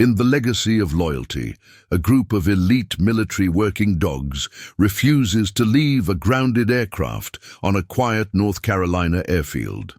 In the legacy of loyalty, a group of elite military working dogs refuses to leave a grounded aircraft on a quiet North Carolina airfield.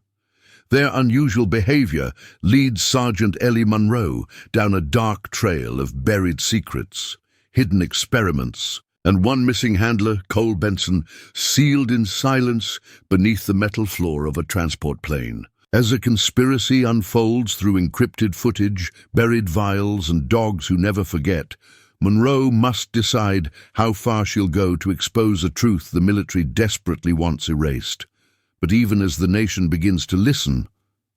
Their unusual behavior leads Sergeant Ellie Monroe down a dark trail of buried secrets, hidden experiments, and one missing handler, Benson, sealed in silence beneath the metal floor of a transport plane. As a conspiracy unfolds through encrypted footage, buried vials, and dogs who never forget, Monroe must decide how far she'll go to expose a truth the military desperately wants erased. But even as the nation begins to listen,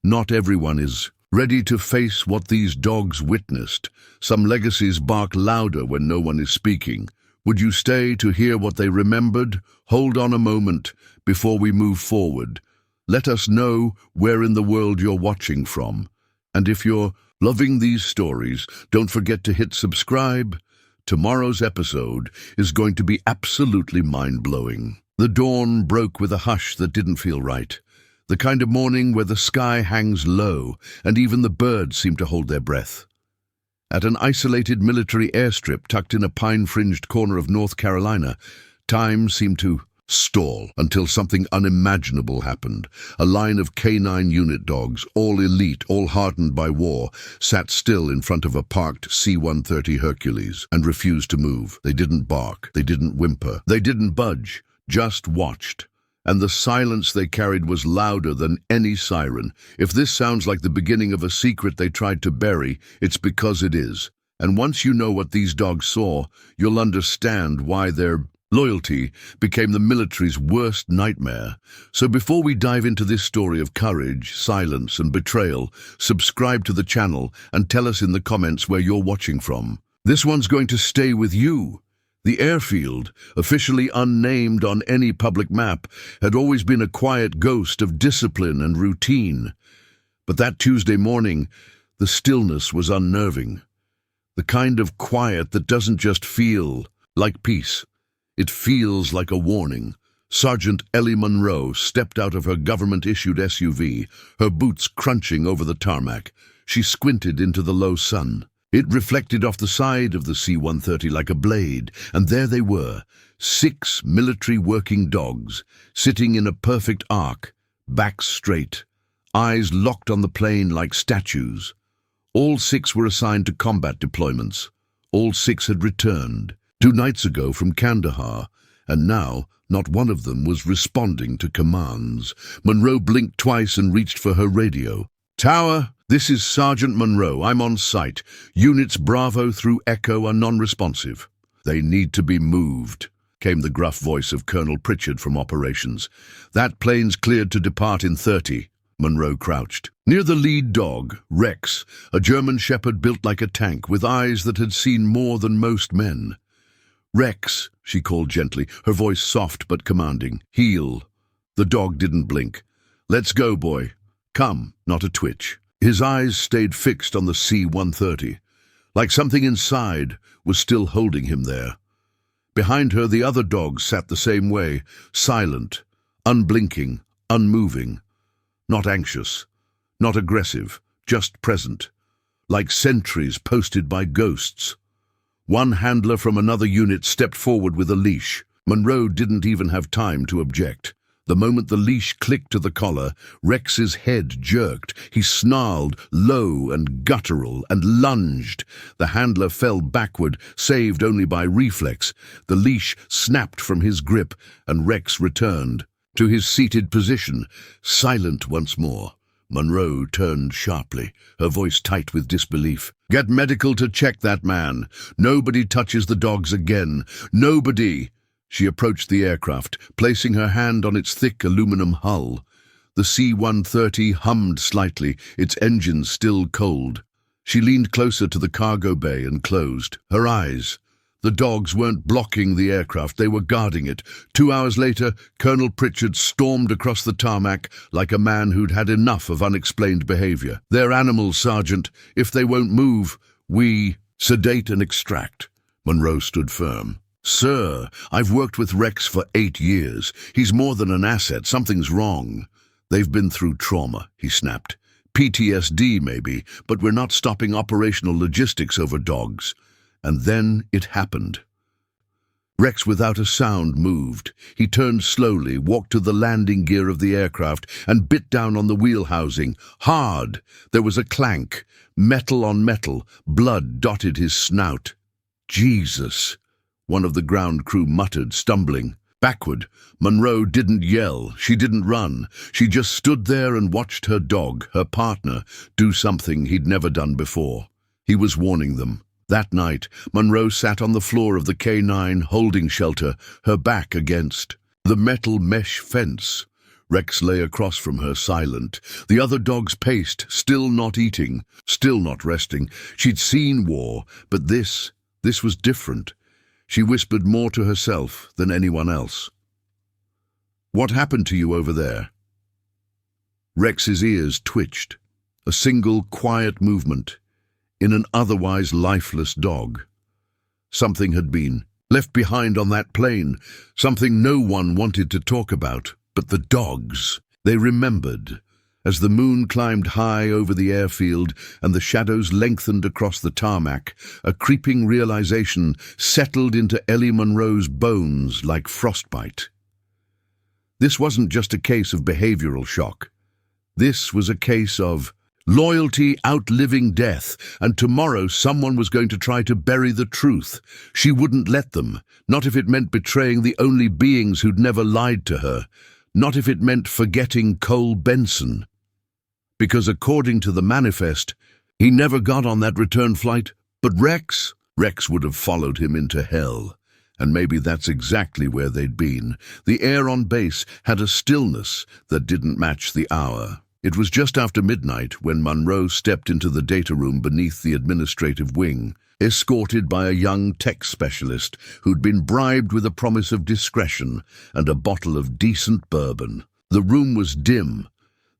not everyone is ready to face what these dogs witnessed. Some legacies bark louder when no one is speaking. Would you stay to hear what they remembered? Hold on a moment before we move forward. Let us know where in the world you're watching from. And if you're loving these stories, don't forget to hit subscribe. Tomorrow's episode is going to be absolutely mind-blowing. The dawn broke with a hush that didn't feel right. The kind of morning where the sky hangs low and even the birds seem to hold their breath. At an isolated military airstrip tucked in a pine-fringed corner of North Carolina, time seemed to stall until something unimaginable happened. A line of canine unit dogs, all elite, all hardened by war, sat still in front of a parked C-130 Hercules and refused to move. They didn't bark, they didn't whimper, they didn't budge, just watched. And the silence they carried was louder than any siren. If this sounds like the beginning of a secret they tried to bury, it's because it is. And once you know what these dogs saw, you'll understand why their loyalty became the military's worst nightmare. So before we dive into this story of courage, silence, and betrayal, subscribe to the channel and tell us in the comments where you're watching from. This one's going to stay with you. The airfield, officially unnamed on any public map, had always been a quiet ghost of discipline and routine. But that Tuesday morning, the stillness was unnerving. The kind of quiet that doesn't just feel like peace. It feels like a warning. Sergeant Ellie Monroe stepped out of her government-issued SUV, her boots crunching over the tarmac. She squinted into the low sun. It reflected off the side of the C-130 like a blade, and there they were, 6 military working dogs, sitting in a perfect arc, backs straight, eyes locked on the plane like statues. All 6 were assigned to combat deployments. All 6 had returned 2 nights ago from Kandahar, and now not one of them was responding to commands. Monroe blinked twice and reached for her radio. "Tower, this is Sergeant Monroe. I'm on site. Units Bravo through Echo are non-responsive." "They need to be moved," came the gruff voice of Colonel Pritchard from operations. "That plane's cleared to depart in 30. Monroe crouched. Near the lead dog, Rex, a German shepherd built like a tank, with eyes that had seen more than most men. "Rex," she called gently, her voice soft but commanding. "Heel." The dog didn't blink. "Let's go, boy. Come," not a twitch. His eyes stayed fixed on the C-130, like something inside was still holding him there. Behind her, the other dogs sat the same way, silent, unblinking, unmoving. Not anxious, not aggressive, just present, like sentries posted by ghosts. One handler from another unit stepped forward with a leash. Monroe didn't even have time to object. The moment the leash clicked to the collar, Rex's head jerked. He snarled, low and guttural, and lunged. The handler fell backward, saved only by reflex. The leash snapped from his grip, and Rex returned to his seated position, silent once more. Monroe turned sharply, her voice tight with disbelief. "Get medical to check that man. Nobody touches the dogs again. Nobody." She approached the aircraft, placing her hand on its thick aluminum hull. The C-130 hummed slightly, its engines still cold. She leaned closer to the cargo bay and closed her eyes. The dogs weren't blocking the aircraft, they were guarding it. 2 hours later, Colonel Pritchard stormed across the tarmac like a man who'd had enough of unexplained behavior. "They're animals, Sergeant. If they won't move, we sedate and extract." Monroe stood firm. "Sir, I've worked with Rex for 8 years. He's more than an asset. Something's wrong." "They've been through trauma," he snapped. PTSD maybe, but we're not stopping operational logistics over dogs. And then it happened. Rex, without a sound, moved. He turned slowly, walked to the landing gear of the aircraft, and bit down on the wheel housing. Hard! There was a clank. Metal on metal. Blood dotted his snout. Jesus! One of the ground crew muttered, stumbling. Backward. Monroe didn't yell. She didn't run. She just stood there and watched her dog, her partner, do something he'd never done before. He was warning them. That night, Monroe sat on the floor of the K9 holding shelter, her back against the metal mesh fence. Rex lay across from her, silent. The other dogs paced, still not eating, still not resting. She'd seen war, but this was different. She whispered more to herself than anyone else. "What happened to you over there?" Rex's ears twitched. A single quiet movement in an otherwise lifeless dog. Something had been left behind on that plane, something no one wanted to talk about. But the dogs, they remembered. As the moon climbed high over the airfield and the shadows lengthened across the tarmac, a creeping realization settled into Ellie Monroe's bones like frostbite. This wasn't just a case of behavioral shock. This was a case of loyalty outliving death, and tomorrow someone was going to try to bury the truth. She wouldn't let them, not if it meant betraying the only beings who'd never lied to her, not if it meant forgetting Cole Benson. Because according to the manifest, he never got on that return flight, but Rex would have followed him into hell. And maybe that's exactly where they'd been. The air on base had a stillness that didn't match the hour. It was just after midnight when Monroe stepped into the data room beneath the administrative wing, escorted by a young tech specialist who'd been bribed with a promise of discretion and a bottle of decent bourbon. The room was dim,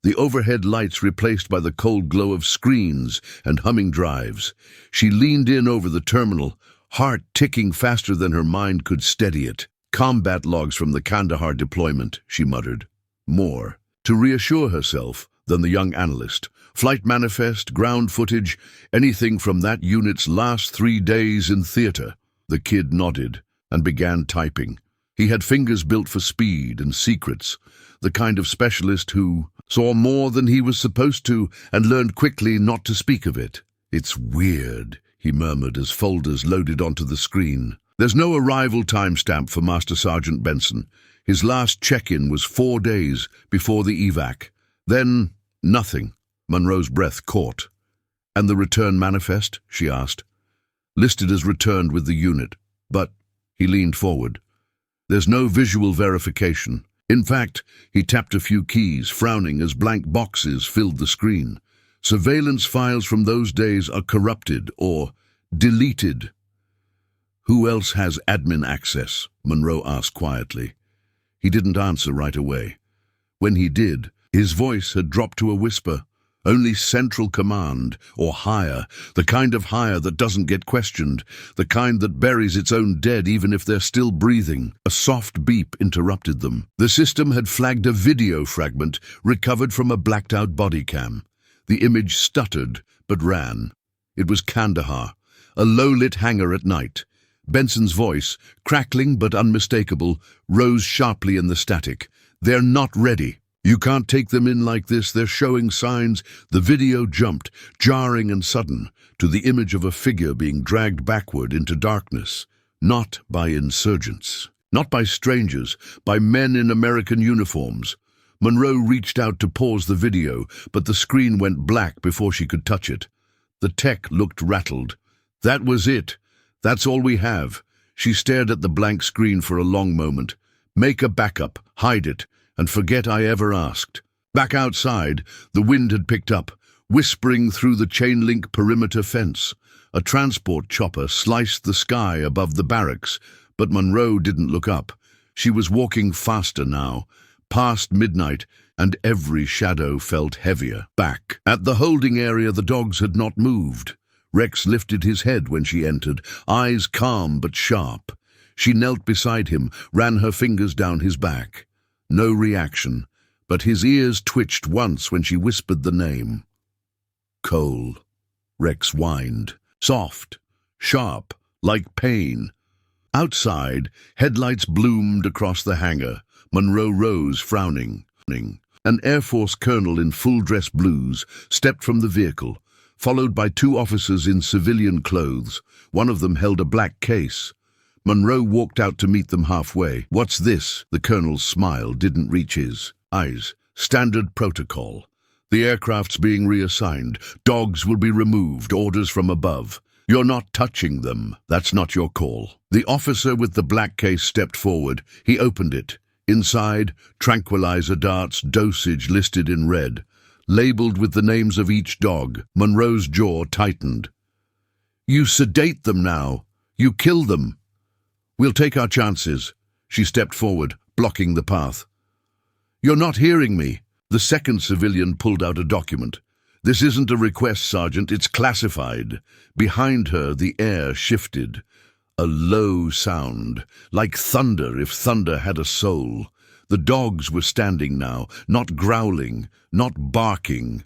the overhead lights replaced by the cold glow of screens and humming drives. She leaned in over the terminal, heart ticking faster than her mind could steady it. "Combat logs from the Kandahar deployment," she muttered. More, to reassure herself, than the young analyst. Flight manifest, ground footage, anything from that unit's last 3 days in theater. The kid nodded and began typing. He had fingers built for speed and secrets, the kind of specialist who saw more than he was supposed to and learned quickly not to speak of it. "It's weird," he murmured as folders loaded onto the screen. "There's no arrival timestamp for Master Sergeant Benson. His last check-in was 4 days before the evac. Then, nothing." Monroe's breath caught. "And the return manifest?" she asked. "Listed as returned with the unit, but—" He leaned forward. "There's no visual verification. In fact," he tapped a few keys, frowning as blank boxes filled the screen. "Surveillance files from those days are corrupted or deleted." "Who else has admin access?" Monroe asked quietly. He didn't answer right away. When he did, his voice had dropped to a whisper. "Only Central Command, or higher, the kind of higher that doesn't get questioned, the kind that buries its own dead even if they're still breathing." A soft beep interrupted them. The system had flagged a video fragment recovered from a blacked-out body cam. The image stuttered, but ran. It was Kandahar, a low-lit hangar at night. Benson's voice, crackling but unmistakable, rose sharply in the static. "They're not ready. You can't take them in like this. They're showing signs." The video jumped, jarring and sudden, to the image of a figure being dragged backward into darkness. Not by insurgents, not by strangers, by men in American uniforms. Monroe reached out to pause the video, but the screen went black before she could touch it. The tech looked rattled. "That was it. That's all we have." She stared at the blank screen for a long moment. "Make a backup, hide it, and forget I ever asked." Back outside, the wind had picked up, whispering through the chain-link perimeter fence. A transport chopper sliced the sky above the barracks, but Monroe didn't look up. She was walking faster now, past midnight, and every shadow felt heavier. Back at the holding area, the dogs had not moved. Rex lifted his head when she entered, eyes calm but sharp. She knelt beside him, ran her fingers down his back. No reaction, but his ears twitched once when she whispered the name. Coal. Rex whined. Soft. Sharp. Like pain. Outside, headlights bloomed across the hangar. Monroe rose, frowning. An Air Force colonel in full-dress blues stepped from the vehicle, followed by two officers in civilian clothes. One of them held a black case. Monroe walked out to meet them halfway. "What's this?" The colonel's smile didn't reach his eyes. "Standard protocol. The aircraft's being reassigned. Dogs will be removed. Orders from above. You're not touching them. That's not your call." The officer with the black case stepped forward. He opened it. Inside, tranquilizer darts, dosage listed in red, labeled with the names of each dog. Monroe's jaw tightened. "You sedate them now. You kill them. We'll take our chances." She stepped forward, blocking the path. "You're not hearing me." The second civilian pulled out a document. "This isn't a request, Sergeant. It's classified." Behind her, the air shifted. A low sound, like thunder if thunder had a soul. The dogs were standing now, not growling, not barking,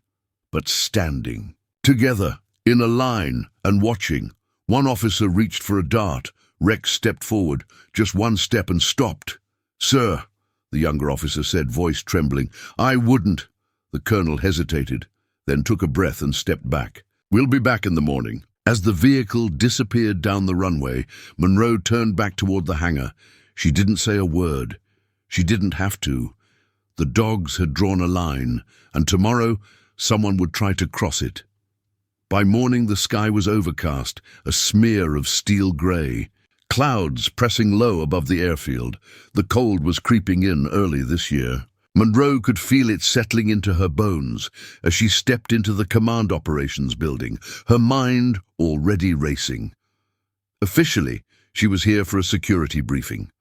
but standing. Together, in a line, and watching. One officer reached for a dart. Rex stepped forward, just one step, and stopped. "Sir," the younger officer said, voice trembling. "I wouldn't." The colonel hesitated, then took a breath and stepped back. "We'll be back in the morning." As the vehicle disappeared down the runway, Monroe turned back toward the hangar. She didn't say a word. She didn't have to. The dogs had drawn a line, and tomorrow someone would try to cross it. By morning the sky was overcast, a smear of steel gray. Clouds pressing low above the airfield. The cold was creeping in early this year. Monroe could feel it settling into her bones as she stepped into the command operations building, her mind already racing. Officially, she was here for a security briefing.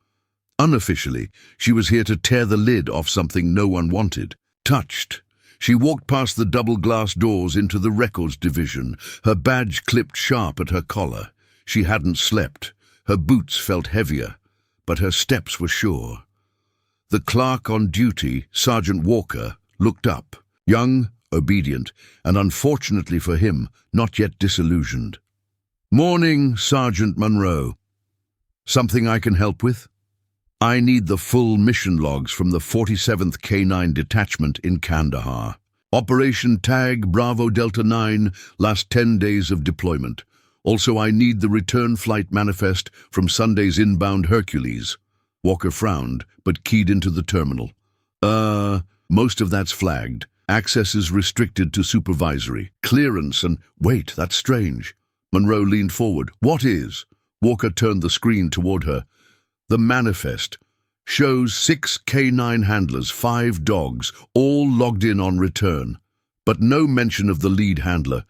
Unofficially, she was here to tear the lid off something no one wanted. Touched. She walked past the double glass doors into the records division, her badge clipped sharp at her collar. She hadn't slept. Her boots felt heavier, but her steps were sure. The clerk on duty, Sergeant Walker, looked up, young, obedient, and unfortunately for him, not yet disillusioned. "Morning, Sergeant Monroe. Something I can help with?" "I need the full mission logs from the 47th K9 Detachment in Kandahar. Operation Tag Bravo Delta 9, last 10 days of deployment. Also, I need the return flight manifest from Sunday's inbound Hercules." Walker frowned, but keyed into the terminal. Most of that's flagged. Access is restricted to supervisory. Clearance and—" "Wait, that's strange." Monroe leaned forward. "What is?" Walker turned the screen toward her. "The manifest shows 6 K9 handlers, 5 dogs, all logged in on return. But no mention of the lead handler.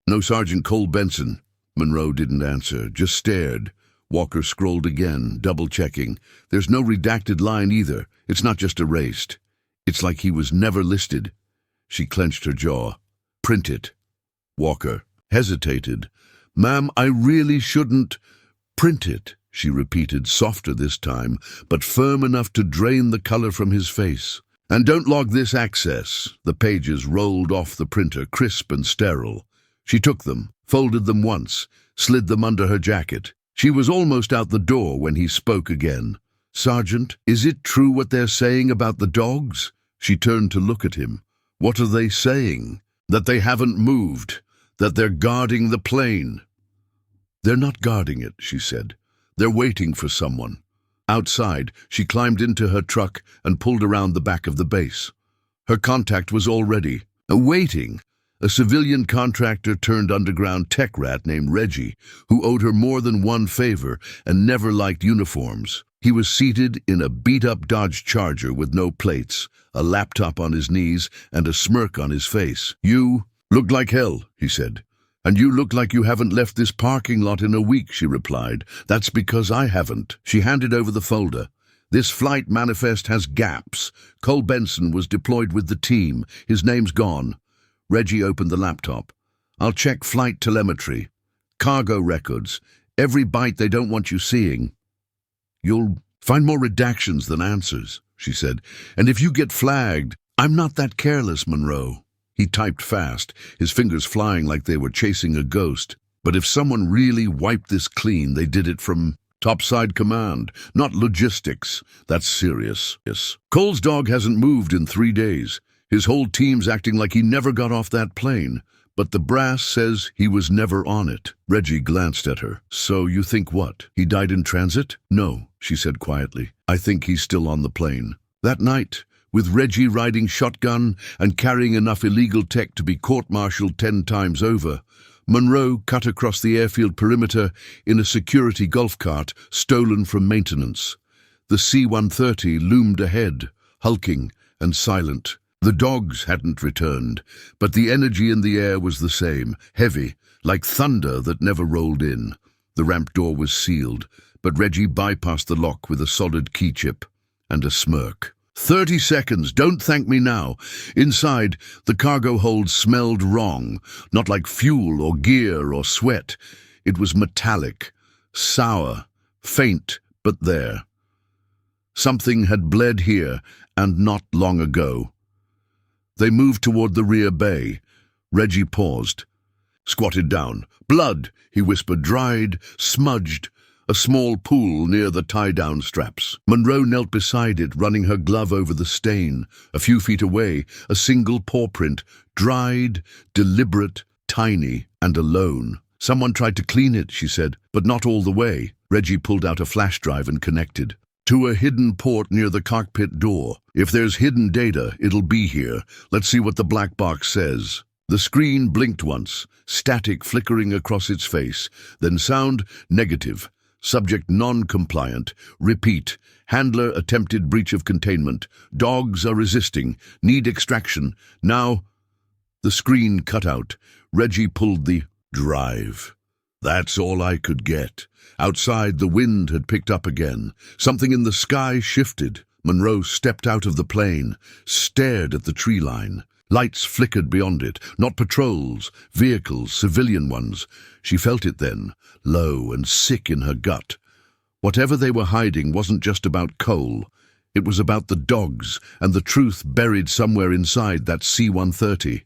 No Sergeant Cole Benson." Monroe didn't answer, just stared. Walker scrolled again, double-checking. "There's no redacted line either. It's not just erased. It's like he was never listed." She clenched her jaw. "Print it." Walker hesitated. "Ma'am, I really shouldn't—" "Print it," she repeated, softer this time, but firm enough to drain the color from his face. "And don't log this access." The pages rolled off the printer, crisp and sterile. She took them, folded them once, slid them under her jacket. She was almost out the door when he spoke again. "Sergeant, is it true what they're saying about the dogs?" She turned to look at him. "What are they saying?" "That they haven't moved. That they're guarding the plane." "They're not guarding it," she said. "They're waiting for someone." Outside, she climbed into her truck and pulled around the back of the base. Her contact was already waiting. A civilian contractor turned underground tech rat named Reggie, who owed her more than one favor and never liked uniforms. He was seated in a beat-up Dodge Charger with no plates, a laptop on his knees, and a smirk on his face. "You look like hell," he said. "And you look like you haven't left this parking lot in a week," she replied. "That's because I haven't." She handed over the folder. "This flight manifest has gaps. Cole Benson was deployed with the team. His name's gone." Reggie opened the laptop. "I'll check flight telemetry, cargo records, every byte they don't want you seeing." "You'll find more redactions than answers," she said. "And if you get flagged—" "I'm not that careless, Monroe." He typed fast, his fingers flying like they were chasing a ghost. But if someone really wiped this clean, they did it from topside command, not logistics. That's serious. Yes. Cole's dog hasn't moved in 3 days. His whole team's acting like he never got off that plane. But the brass says he was never on it. Reggie glanced at her. So you think what? He died in transit? No, she said quietly. I think he's still on the plane. That night, with Reggie riding shotgun and carrying enough illegal tech to be court-martialed 10 times over, Monroe cut across the airfield perimeter in a security golf cart stolen from maintenance. The C-130 loomed ahead, hulking and silent. The dogs hadn't returned, but the energy in the air was the same, heavy, like thunder that never rolled in. The ramp door was sealed, but Reggie bypassed the lock with a solid key chip and a smirk. 30 seconds, don't thank me now. Inside, the cargo hold smelled wrong, not like fuel or gear or sweat. It was metallic, sour, faint, but there. Something had bled here, and not long ago. They moved toward the rear bay. Reggie paused, squatted down. Blood, he whispered, dried, smudged, a small pool near the tie-down straps. Monroe knelt beside it, running her glove over the stain. A few feet away, a single paw print, dried, deliberate, tiny, and alone. Someone tried to clean it, she said, but not all the way. Reggie pulled out a flash drive and connected. To a hidden port near the cockpit door. If there's hidden data, it'll be here. Let's see what the black box says. The screen blinked once, static flickering across its face, then sound negative. Subject non-compliant. Repeat. Handler attempted breach of containment. Dogs are resisting. Need extraction. Now, the screen cut out. Reggie pulled the drive. That's all I could get. Outside, the wind had picked up again. Something in the sky shifted. Monroe stepped out of the plane, stared at the tree line. Lights flickered beyond it, not patrols, vehicles, civilian ones. She felt it then, low and sick in her gut. Whatever they were hiding wasn't just about Cole. It was about the dogs and the truth buried somewhere inside that C-130.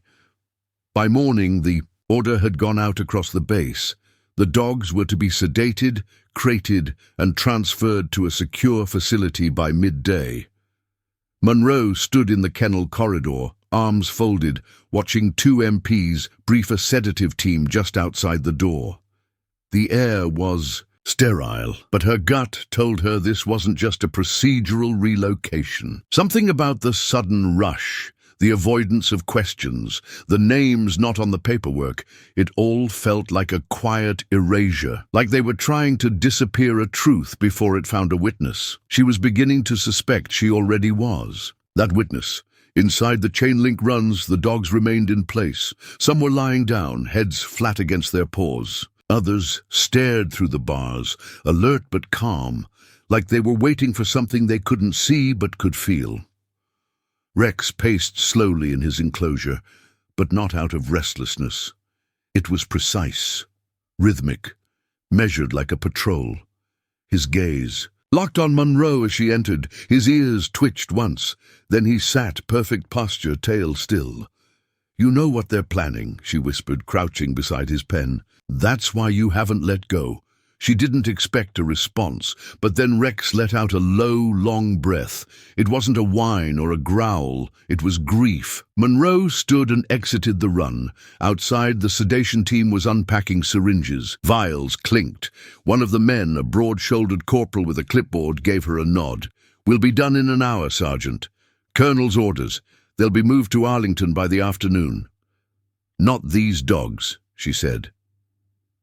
By morning, the order had gone out across the base. The dogs were to be sedated, crated, and transferred to a secure facility by midday. Monroe stood in the kennel corridor, arms folded, watching 2 MPs brief a sedative team just outside the door. The air was sterile, but her gut told her this wasn't just a procedural relocation. Something about the sudden rush, the avoidance of questions, the names not on the paperwork, it all felt like a quiet erasure, like they were trying to disappear a truth before it found a witness. She was beginning to suspect she already was. That witness. Inside the chain-link runs, the dogs remained in place. Some were lying down, heads flat against their paws. Others stared through the bars, alert but calm, like they were waiting for something they couldn't see but could feel. Rex paced slowly in his enclosure, but not out of restlessness. It was precise, rhythmic, measured like a patrol. His gaze locked on Monroe as she entered. His ears twitched once. Then he sat, perfect posture, tail still. "You know what they're planning," she whispered, crouching beside his pen. "That's why you haven't let go." She didn't expect a response, but then Rex let out a low, long breath. It wasn't a whine or a growl, it was grief. Monroe stood and exited the run. Outside, the sedation team was unpacking syringes. Vials clinked. One of the men, a broad-shouldered corporal with a clipboard, gave her a nod. "We'll be done in an hour, Sergeant. Colonel's orders. They'll be moved to Arlington by the afternoon." "Not these dogs," she said.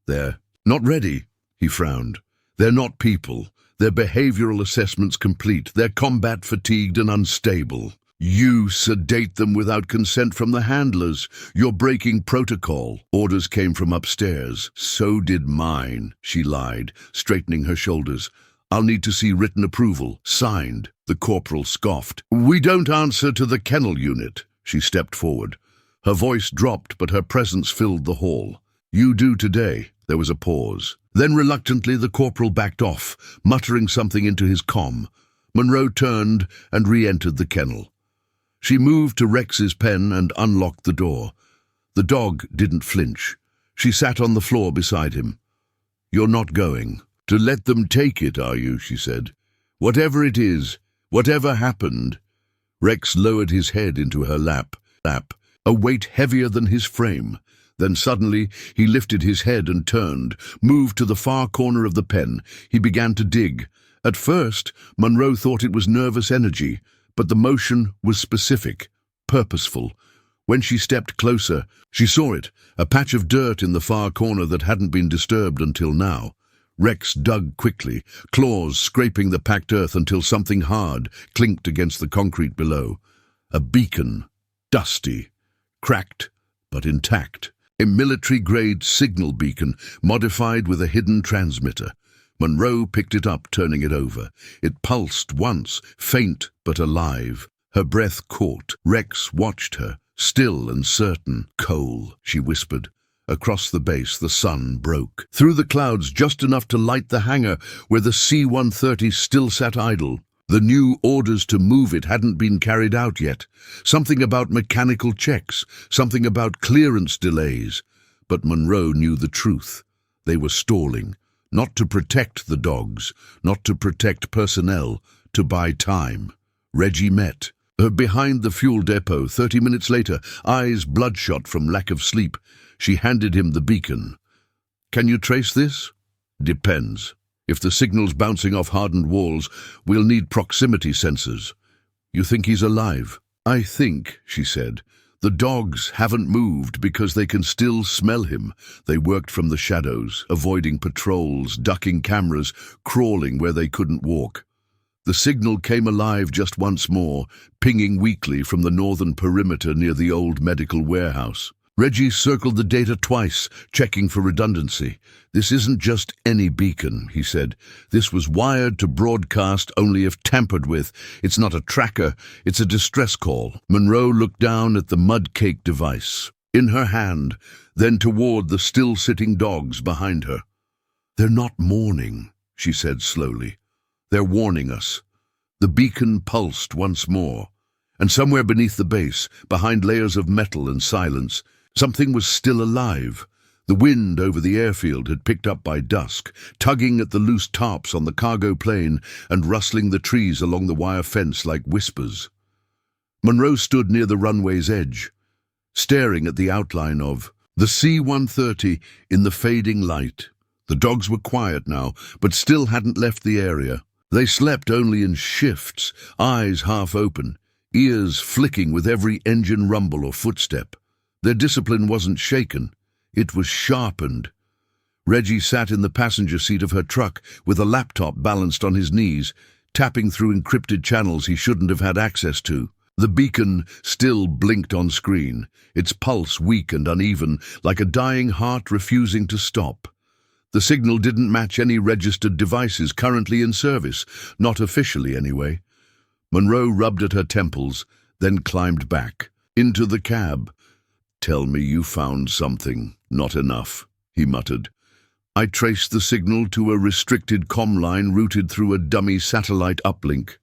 "They're not ready." He frowned. "They're not people. Their behavioral assessment's complete. They're combat fatigued and unstable. You sedate them without consent from the handlers. You're breaking protocol." Orders came from upstairs. "So did mine," she lied, straightening her shoulders. "I'll need to see written approval. Signed." The corporal scoffed. "We don't answer to the kennel unit." She stepped forward. Her voice dropped, but her presence filled the hall. "You do today." There was a pause. Then reluctantly the corporal backed off, muttering something into his comm. Monroe turned and re-entered the kennel. She moved to Rex's pen and unlocked the door. The dog didn't flinch. She sat on the floor beside him. "You're not going to let them take it, are you?" she said. "Whatever it is, whatever happened." Rex lowered his head into her lap, a weight heavier than his frame. Then suddenly he lifted his head and turned, moved to the far corner of the pen. He began to dig. At first, Monroe thought it was nervous energy, but the motion was specific, purposeful. When she stepped closer, she saw it, a patch of dirt in the far corner that hadn't been disturbed until now. Rex dug quickly, claws scraping the packed earth until something hard clinked against the concrete below. A beacon, dusty, cracked, but intact. A military-grade signal beacon, modified with a hidden transmitter. Monroe picked it up, turning it over. It pulsed once, faint but alive. Her breath caught. Rex watched her, still and certain. "Coal," she whispered. Across the base, the sun broke. Through the clouds, just enough to light the hangar where the C-130 still sat idle. The new orders to move it hadn't been carried out yet. Something about mechanical checks, something about clearance delays. But Monroe knew the truth. They were stalling. Not to protect the dogs, not to protect personnel, to buy time. Reggie met her behind the fuel depot 30 minutes later, eyes bloodshot from lack of sleep. She handed him the beacon. "Can you trace this?" "Depends. If the signal's bouncing off hardened walls, we'll need proximity sensors." "You think he's alive?" "I think," she said, "the dogs haven't moved because they can still smell him." They worked from the shadows, avoiding patrols, ducking cameras, crawling where they couldn't walk. The signal came alive just once more, pinging weakly from the northern perimeter near the old medical warehouse. Reggie circled the data twice, checking for redundancy. "This isn't just any beacon," he said. "This was wired to broadcast only if tampered with. It's not a tracker, it's a distress call." Monroe looked down at the mud-caked device, in her hand, then toward the still-sitting dogs behind her. "They're not mourning," she said slowly. "They're warning us." The beacon pulsed once more, and somewhere beneath the base, behind layers of metal and silence, something was still alive. The wind over the airfield had picked up by dusk, tugging at the loose tarps on the cargo plane and rustling the trees along the wire fence like whispers. Monroe stood near the runway's edge, staring at the outline of the C-130 in the fading light. The dogs were quiet now, but still hadn't left the area. They slept only in shifts, eyes half open, ears flicking with every engine rumble or footstep. Their discipline wasn't shaken, it was sharpened. Reggie sat in the passenger seat of her truck with a laptop balanced on his knees, tapping through encrypted channels he shouldn't have had access to. The beacon still blinked on screen, its pulse weak and uneven, like a dying heart refusing to stop. The signal didn't match any registered devices currently in service, not officially anyway. Monroe rubbed at her temples, then climbed back, into the cab. "Tell me you found something. Not enough," he muttered. "I traced the signal to a restricted comm line routed through a dummy satellite uplink.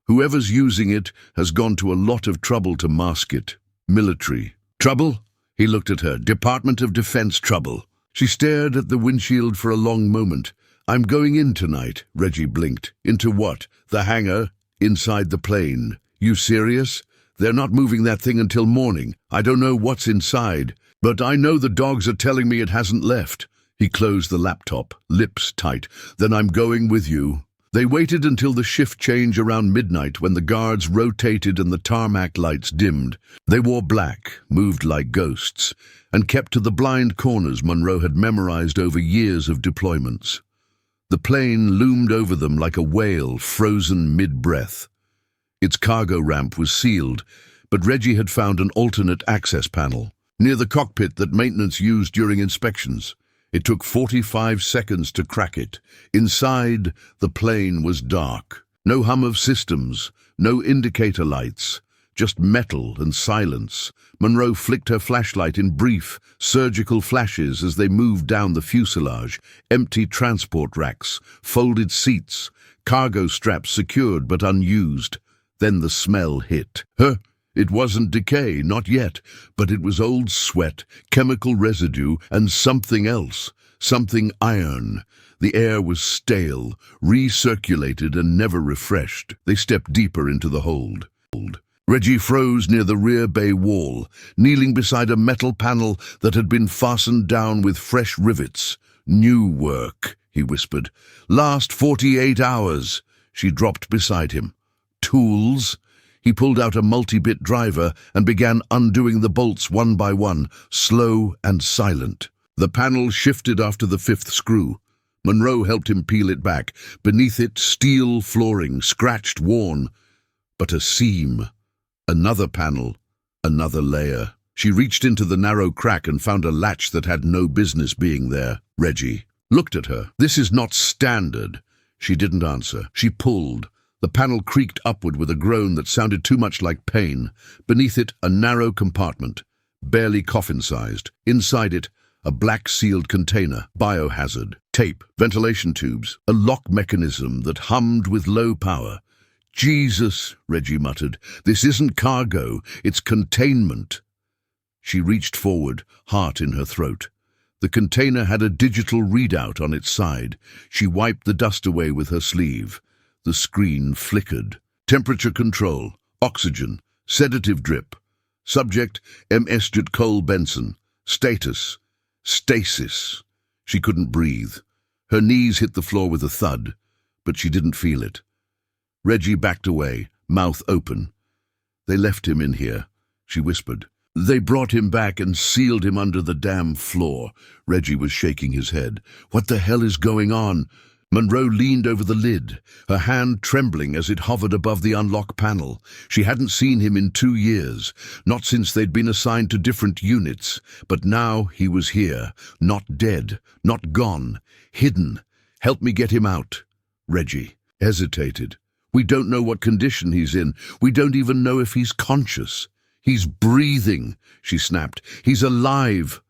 Whoever's using it has gone to a lot of trouble to mask it. Military. Trouble?" He looked at her. "Department of Defense trouble." She stared at the windshield for a long moment. "I'm going in tonight," Reggie blinked. "Into what? The hangar? Inside the plane? You serious? They're not moving that thing until morning. I don't know what's inside, but I know the dogs are telling me it hasn't left." He closed the laptop, lips tight. "Then I'm going with you." They waited until the shift change around midnight when the guards rotated and the tarmac lights dimmed. They wore black, moved like ghosts, and kept to the blind corners Monroe had memorized over years of deployments. The plane loomed over them like a whale frozen mid-breath. Its cargo ramp was sealed, but Reggie had found an alternate access panel near the cockpit that maintenance used during inspections. It took 45 seconds to crack it. Inside, the plane was dark. No hum of systems, no indicator lights, just metal and silence. Monroe flicked her flashlight in brief, surgical flashes as they moved down the fuselage. Empty transport racks, folded seats, cargo straps secured but unused. Then the smell hit her. It wasn't decay, not yet, but it was old sweat, chemical residue, and something else, something iron. The air was stale, recirculated and never refreshed. They stepped deeper into the hold. Reggie froze near the rear bay wall, kneeling beside a metal panel that had been fastened down with fresh rivets. "New work," he whispered. "Last 48 hours." She dropped beside him. "Tools?" He pulled out a multi-bit driver and began undoing the bolts one by one, slow and silent. The panel shifted after the fifth screw. Monroe helped him peel it back. Beneath it, steel flooring, scratched, worn. But a seam. Another panel. Another layer. She reached into the narrow crack and found a latch that had no business being there. Reggie looked at her. "This is not standard." She didn't answer. She pulled. The panel creaked upward with a groan that sounded too much like pain. Beneath it, a narrow compartment, barely coffin-sized. Inside it, a black-sealed container, biohazard, tape, ventilation tubes, a lock mechanism that hummed with low power. "Jesus," Reggie muttered, "this isn't cargo, it's containment." She reached forward, heart in her throat. The container had a digital readout on its side. She wiped the dust away with her sleeve. The screen flickered. Temperature control, oxygen, sedative drip. Subject, MS Cole Benson. Status, stasis. She couldn't breathe. Her knees hit the floor with a thud, but she didn't feel it. Reggie backed away, mouth open. "They left him in here," she whispered. "They brought him back and sealed him under the damn floor." Reggie was shaking his head. "What the hell is going on?" Monroe leaned over the lid, her hand trembling as it hovered above the unlock panel. She hadn't seen him in 2 years, not since they'd been assigned to different units. But now he was here, not dead, not gone, hidden. "Help me get him out." Reggie hesitated. "We don't know what condition he's in. We don't even know if he's conscious." "He's breathing," she snapped. "He's alive.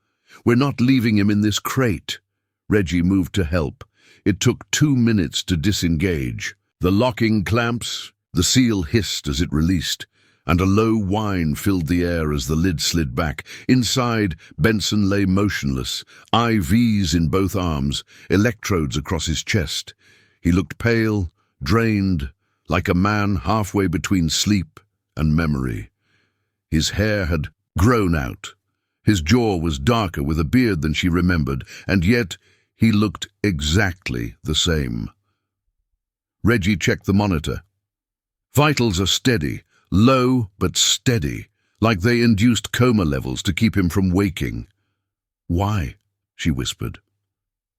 We're not leaving him in this crate." Reggie moved to help. It took 2 minutes to disengage. The locking clamps, the seal hissed as it released, and a low whine filled the air as the lid slid back. Inside, Benson lay motionless, IVs in both arms, electrodes across his chest. He looked pale, drained, like a man halfway between sleep and memory. His hair had grown out. His jaw was darker with a beard than she remembered, and yet he looked exactly the same. Reggie checked the monitor. Vitals are steady, low but steady, like they induced coma levels to keep him from waking. "Why?" she whispered.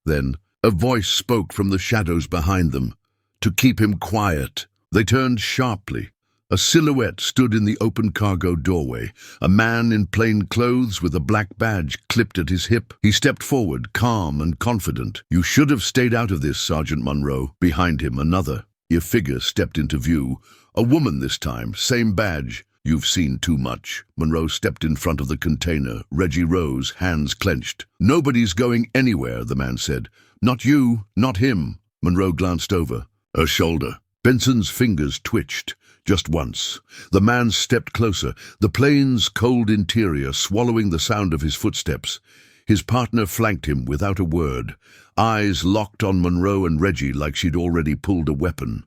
Then a voice spoke from the shadows behind them. "To keep him quiet." They turned sharply. A silhouette stood in the open cargo doorway, a man in plain clothes with a black badge clipped at his hip. He stepped forward, calm and confident. "You should have stayed out of this, Sergeant Monroe." Behind him, another figure stepped into view. A woman this time, same badge. "You've seen too much." Monroe stepped in front of the container. Reggie rose, hands clenched. "Nobody's going anywhere," the man said. "Not you, not him." Monroe glanced over. Her shoulder. Benson's fingers twitched. Just once. The man stepped closer, the plane's cold interior swallowing the sound of his footsteps. His partner flanked him without a word, eyes locked on Monroe and Reggie like she'd already pulled a weapon.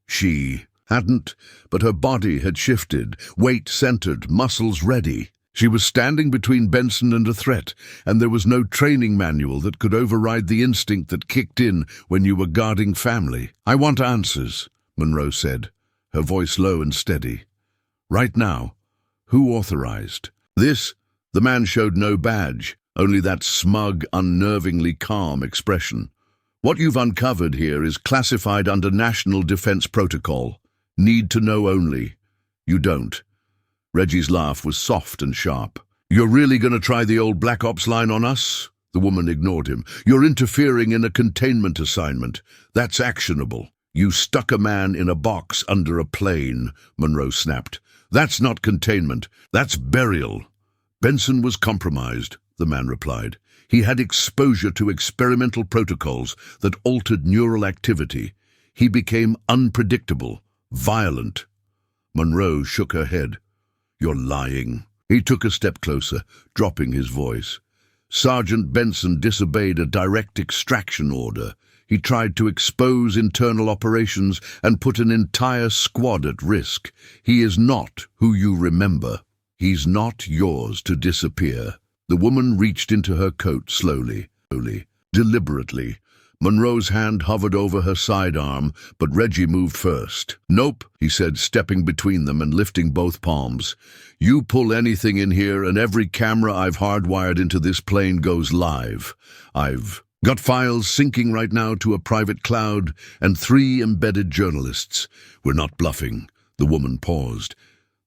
She hadn't, but her body had shifted, weight centered, muscles ready. She was standing between Benson and a threat, and there was no training manual that could override the instinct that kicked in when you were guarding family. "I want answers," Monroe said, her voice low and steady. "Right now. Who authorized?" "This?" The man showed no badge, only that smug, unnervingly calm expression. "What you've uncovered here is classified under National Defense Protocol. Need to know only. You don't." Reggie's laugh was soft and sharp. "You're really going to try the old Black Ops line on us?" The woman ignored him. "You're interfering in a containment assignment. That's actionable." "You stuck a man in a box under a plane," Monroe snapped. "That's not containment. That's burial." "Benson was compromised," the man replied. "He had exposure to experimental protocols that altered neural activity. He became unpredictable, violent." Monroe shook her head. "You're lying." He took a step closer, dropping his voice. "Sergeant Benson disobeyed a direct extraction order. He tried to expose internal operations and put an entire squad at risk. He is not who you remember. He's not yours to disappear." The woman reached into her coat slowly, deliberately. Monroe's hand hovered over her sidearm, but Reggie moved first. "Nope," he said, stepping between them and lifting both palms. "You pull anything in here and every camera I've hardwired into this plane goes live. I've got files syncing right now to a private cloud and 3 embedded journalists. We're not bluffing." The woman paused.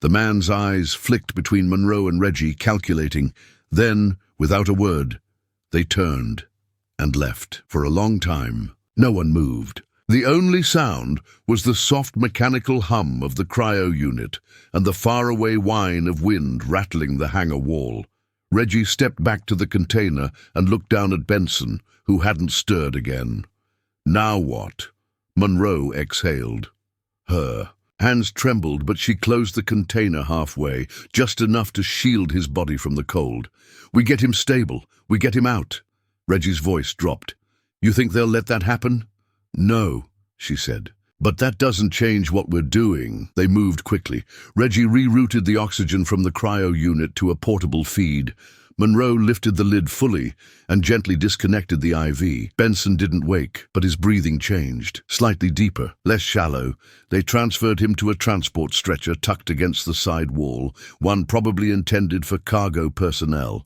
The man's eyes flicked between Monroe and Reggie, calculating. Then, without a word, they turned and left. For a long time, no one moved. The only sound was the soft mechanical hum of the cryo unit and the faraway whine of wind rattling the hangar wall. Reggie stepped back to the container and looked down at Benson, who hadn't stirred again. "Now what?" Monroe exhaled. Her hands trembled, but she closed the container halfway, just enough to shield his body from the cold. "We get him stable. We get him out." Reggie's voice dropped. "You think they'll let that happen?" "No," she said. "But that doesn't change what we're doing." They moved quickly. Reggie rerouted the oxygen from the cryo unit to a portable feed. Monroe lifted the lid fully and gently disconnected the IV. Benson didn't wake, but his breathing changed. Slightly deeper, less shallow. They transferred him to a transport stretcher tucked against the side wall, one probably intended for cargo personnel.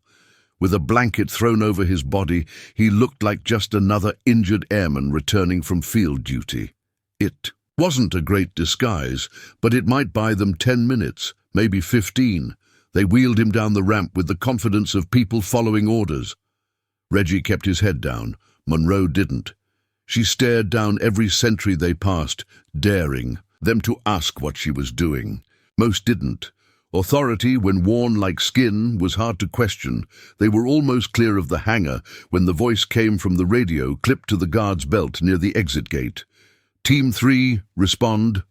With a blanket thrown over his body, he looked like just another injured airman returning from field duty. It wasn't a great disguise, but it might buy them 10 minutes, maybe 15. They wheeled him down the ramp with the confidence of people following orders. Reggie kept his head down. Monroe didn't. She stared down every sentry they passed, daring them to ask what she was doing. Most didn't. Authority, when worn like skin, was hard to question. They were almost clear of the hangar when the voice came from the radio clipped to the guard's belt near the exit gate. "Team 3, respond.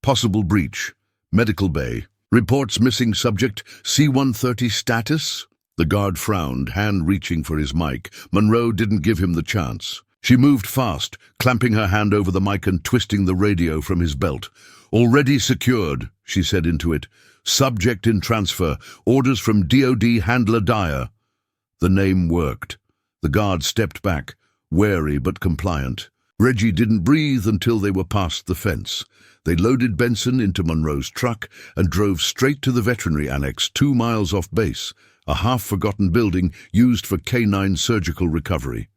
Possible breach. Medical bay. Reports missing subject, C-130 status?" The guard frowned, hand reaching for his mic. Monroe didn't give him the chance. She moved fast, clamping her hand over the mic and twisting the radio from his belt. "Already secured," she said into it. "Subject in transfer. Orders from DOD Handler Dyer." The name worked. The guard stepped back, wary but compliant. Reggie didn't breathe until they were past the fence. They loaded Benson into Monroe's truck and drove straight to the veterinary annex 2 miles off base, a half-forgotten building used for canine surgical recovery.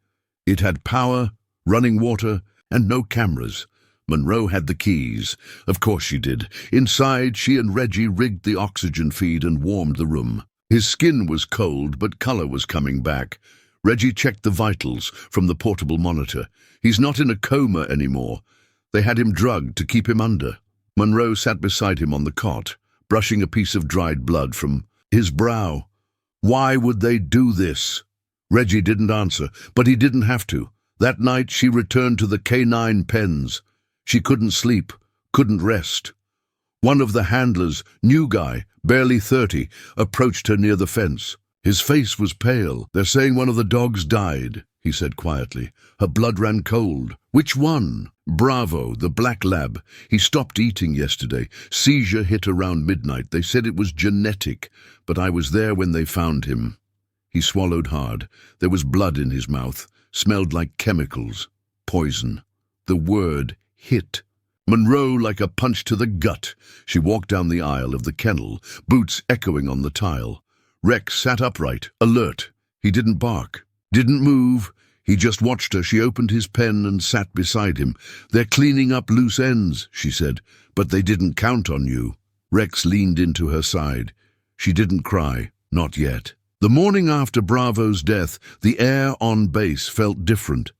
It had power, running water, and no cameras. Monroe had the keys. Of course she did. Inside, she and Reggie rigged the oxygen feed and warmed the room. His skin was cold, but color was coming back. Reggie checked the vitals from the portable monitor. "He's not in a coma anymore. They had him drugged to keep him under." Monroe sat beside him on the cot, brushing a piece of dried blood from his brow. "Why would they do this?" Reggie didn't answer, but he didn't have to. That night she returned to the canine pens. She couldn't sleep, couldn't rest. One of the handlers, new guy, barely 30, approached her near the fence. His face was pale. "They're saying one of the dogs died," he said quietly. "Her blood ran cold." "Which one?" "Bravo, the black lab. He stopped eating yesterday. Seizure hit around midnight. They said it was genetic, but I was there when they found him." He swallowed hard. There was blood in his mouth. Smelled like chemicals. Poison. The word hit. Monroe like a punch to the gut. She walked down the aisle of the kennel, boots echoing on the tile. Rex sat upright, alert. He didn't bark, didn't move. He just watched her. She opened his pen and sat beside him. "They're cleaning up loose ends," she said, "but they didn't count on you." Rex leaned into her side. She didn't cry, not yet. The morning after Bravo's death, the air on base felt different.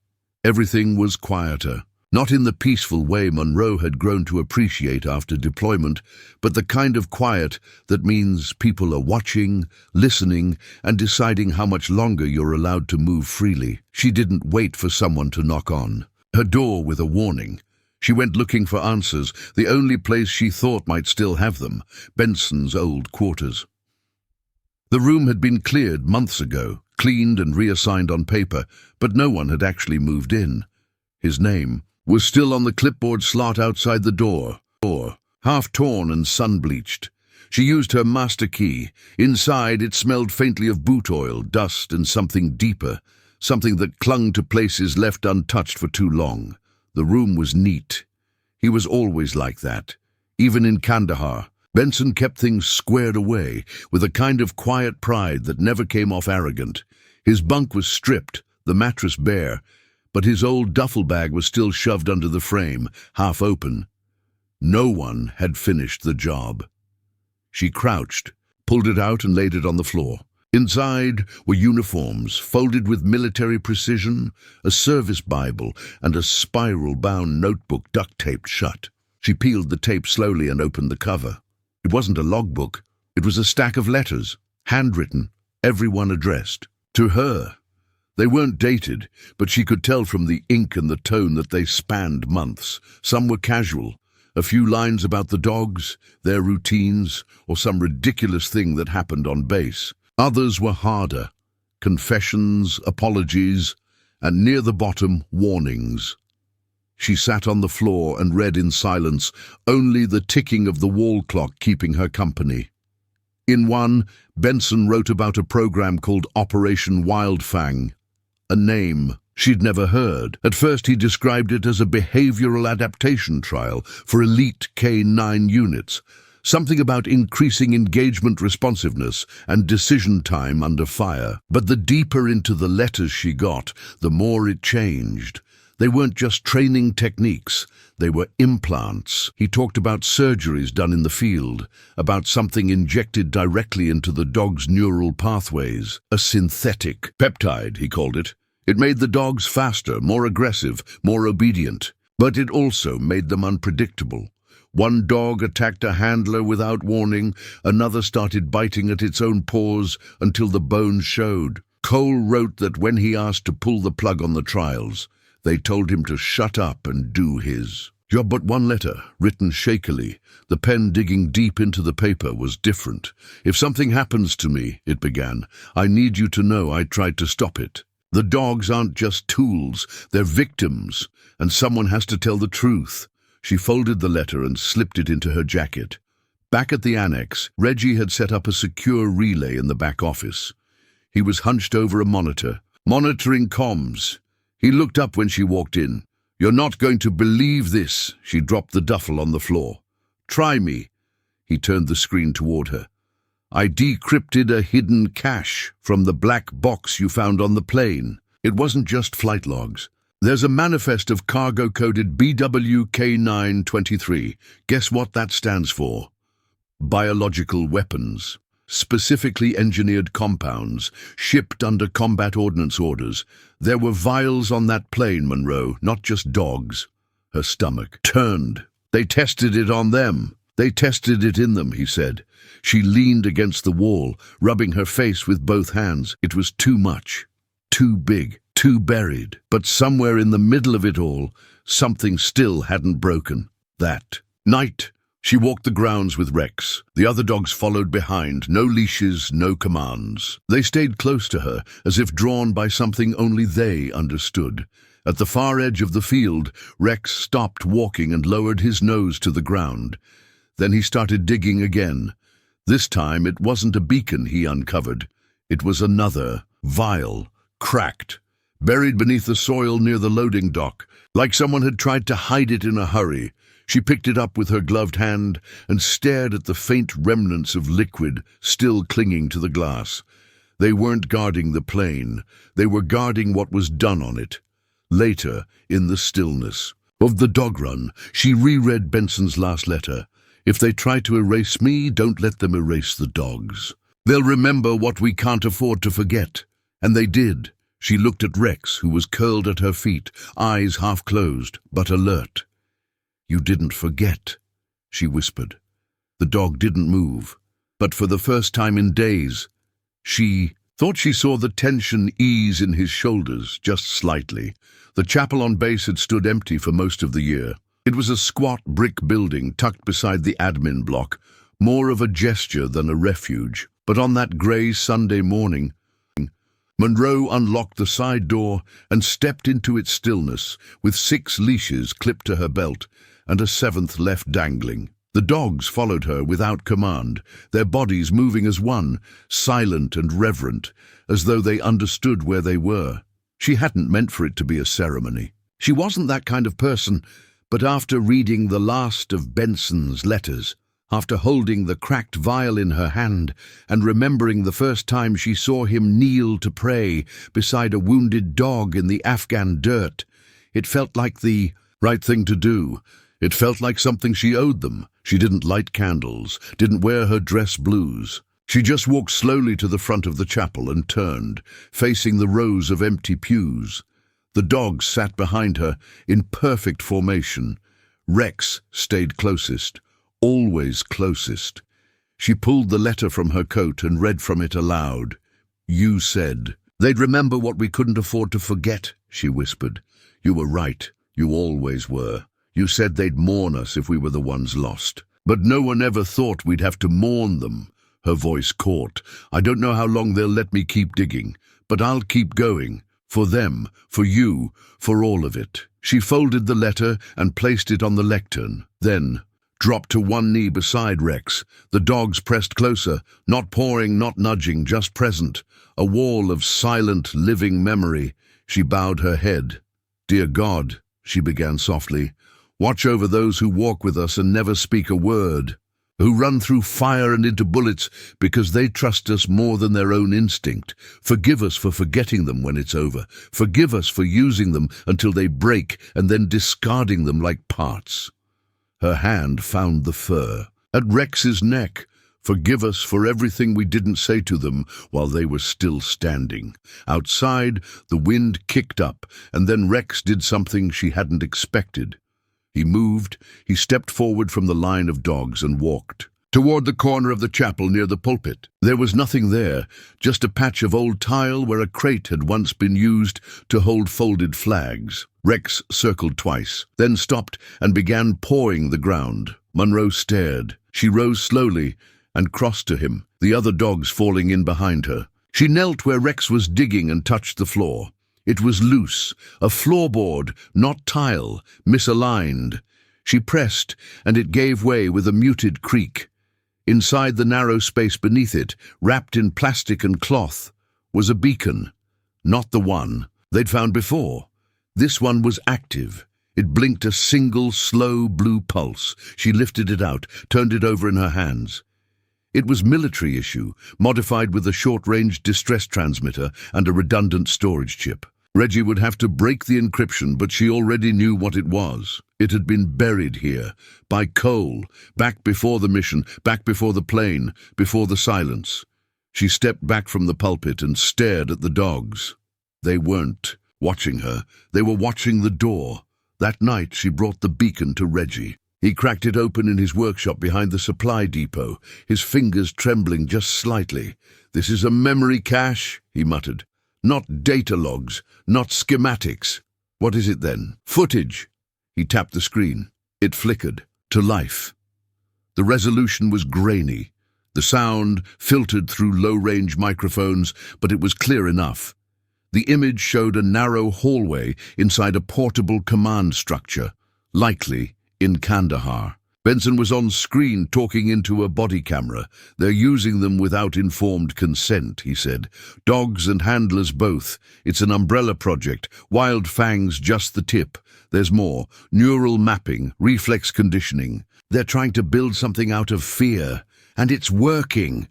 Everything was quieter. Not in the peaceful way Monroe had grown to appreciate after deployment, but the kind of quiet that means people are watching, listening, and deciding how much longer you're allowed to move freely. She didn't wait for someone to knock on her door with a warning. She went looking for answers, the only place she thought might still have them, Benson's old quarters. The room had been cleared months ago, cleaned and reassigned on paper, but no one had actually moved in. His name was still on the clipboard slot outside the door, half torn and sun-bleached. She used her master key. Inside, it smelled faintly of boot oil, dust, and something deeper, something that clung to places left untouched for too long. The room was neat. He was always like that. Even in Kandahar, Benson kept things squared away, with a kind of quiet pride that never came off arrogant. His bunk was stripped, the mattress bare, but his old duffel bag was still shoved under the frame, half open. No one had finished the job. She crouched, pulled it out and laid it on the floor. Inside were uniforms, folded with military precision, a service Bible, and a spiral-bound notebook duct-taped shut. She peeled the tape slowly and opened the cover. It wasn't a logbook. It was a stack of letters, handwritten, everyone addressed. To her. They weren't dated, but she could tell from the ink and the tone that they spanned months. Some were casual, a few lines about the dogs, their routines, or some ridiculous thing that happened on base. Others were harder, confessions, apologies, and near the bottom, warnings. She sat on the floor and read in silence, only the ticking of the wall clock keeping her company. In one, Benson wrote about a program called Operation Wildfang, a name she'd never heard. At first he described it as a behavioral adaptation trial for elite K-9 units, something about increasing engagement responsiveness and decision time under fire. But the deeper into the letters she got, the more it changed. They weren't just training techniques, they were implants. He talked about surgeries done in the field, about something injected directly into the dog's neural pathways. A synthetic peptide, he called it. It made the dogs faster, more aggressive, more obedient. But it also made them unpredictable. One dog attacked a handler without warning, another started biting at its own paws until the bones showed. Cole wrote that when he asked to pull the plug on the trials, they told him to shut up and do his job. But one letter, written shakily, the pen digging deep into the paper, was different. "If something happens to me," it began, "I need you to know I tried to stop it. The dogs aren't just tools, they're victims, and someone has to tell the truth." She folded the letter and slipped it into her jacket. Back at the annex, Reggie had set up a secure relay in the back office. He was hunched over a monitor, monitoring comms. He looked up when she walked in. "You're not going to believe this." She dropped the duffel on the floor. "Try me." He turned the screen toward her. "I decrypted a hidden cache from the black box you found on the plane. It wasn't just flight logs. There's a manifest of cargo-coded BWK-923. Guess what that stands for? Biological weapons. Specifically engineered compounds, shipped under combat ordnance orders. There were vials on that plane, Monroe, not just dogs." Her stomach turned. "They tested it on them. They tested it in them," he said. She leaned against the wall, rubbing her face with both hands. It was too much, too big, too buried. But somewhere in the middle of it all, something still hadn't broken. That night, she walked the grounds with Rex. The other dogs followed behind, no leashes, no commands. They stayed close to her, as if drawn by something only they understood. At the far edge of the field, Rex stopped walking and lowered his nose to the ground. Then he started digging again. This time it wasn't a beacon he uncovered. It was another vial, cracked, buried beneath the soil near the loading dock, like someone had tried to hide it in a hurry. She picked it up with her gloved hand and stared at the faint remnants of liquid still clinging to the glass. They weren't guarding the plane. They were guarding what was done on it. Later, in the stillness of the dog run, she reread Benson's last letter. "If they try to erase me, don't let them erase the dogs. They'll remember what we can't afford to forget." And they did. She looked at Rex, who was curled at her feet, eyes half closed, but alert. "You didn't forget," she whispered. The dog didn't move, but for the first time in days, she thought she saw the tension ease in his shoulders, just slightly. The chapel on base had stood empty for most of the year. It was a squat brick building tucked beside the admin block, more of a gesture than a refuge. But on that grey Sunday morning, Monroe unlocked the side door and stepped into its stillness, with 6 leashes clipped to her belt and a 7th left dangling. The dogs followed her without command, their bodies moving as one, silent and reverent, as though they understood where they were. She hadn't meant for it to be a ceremony. She wasn't that kind of person, but after reading the last of Benson's letters, after holding the cracked vial in her hand and remembering the first time she saw him kneel to pray beside a wounded dog in the Afghan dirt, it felt like the right thing to do. It felt like something she owed them. She didn't light candles, didn't wear her dress blues. She just walked slowly to the front of the chapel and turned, facing the rows of empty pews. The dogs sat behind her in perfect formation. Rex stayed closest, always closest. She pulled the letter from her coat and read from it aloud. "You said." "They'd remember what we couldn't afford to forget," she whispered. "You were right. You always were. You said they'd mourn us if we were the ones lost. But no one ever thought we'd have to mourn them." Her voice caught. "I don't know how long they'll let me keep digging, but I'll keep going. For them, for you, for all of it." She folded the letter and placed it on the lectern, then dropped to one knee beside Rex. The dogs pressed closer, not pawing, not nudging, just present. A wall of silent, living memory. She bowed her head. "Dear God," she began softly, "watch over those who walk with us and never speak a word, who run through fire and into bullets because they trust us more than their own instinct. Forgive us for forgetting them when it's over. Forgive us for using them until they break and then discarding them like parts." Her hand found the fur at Rex's neck. "Forgive us for everything we didn't say to them while they were still standing." Outside, the wind kicked up, and then Rex did something she hadn't expected. He moved, he stepped forward from the line of dogs and walked toward the corner of the chapel near the pulpit. There was nothing there, just a patch of old tile where a crate had once been used to hold folded flags. Rex circled twice, then stopped and began pawing the ground. Monroe stared. She rose slowly and crossed to him, the other dogs falling in behind her. She knelt where Rex was digging and touched the floor. It was loose, a floorboard, not tile, misaligned. She pressed, and it gave way with a muted creak. Inside the narrow space beneath it, wrapped in plastic and cloth, was a beacon. Not the one they'd found before. This one was active. It blinked a single, slow blue pulse. She lifted it out, turned it over in her hands. It was military issue, modified with a short-range distress transmitter and a redundant storage chip. Reggie would have to break the encryption, but she already knew what it was. It had been buried here, by Cole, back before the mission, back before the plane, before the silence. She stepped back from the pulpit and stared at the dogs. They weren't watching her. They were watching the door. That night she brought the beacon to Reggie. He cracked it open in his workshop behind the supply depot, his fingers trembling just slightly. "This is a memory cache," he muttered. "Not data logs, not schematics. What is it then? Footage." He tapped the screen. It flickered to life. The resolution was grainy. The sound filtered through low-range microphones, but it was clear enough. The image showed a narrow hallway inside a portable command structure, likely in Kandahar. Benson was on screen talking into a body camera. "They're using them without informed consent," he said. "Dogs and handlers both. It's an umbrella project. Wild Fang's just the tip. There's more. Neural mapping, reflex conditioning. They're trying to build something out of fear. And it's working."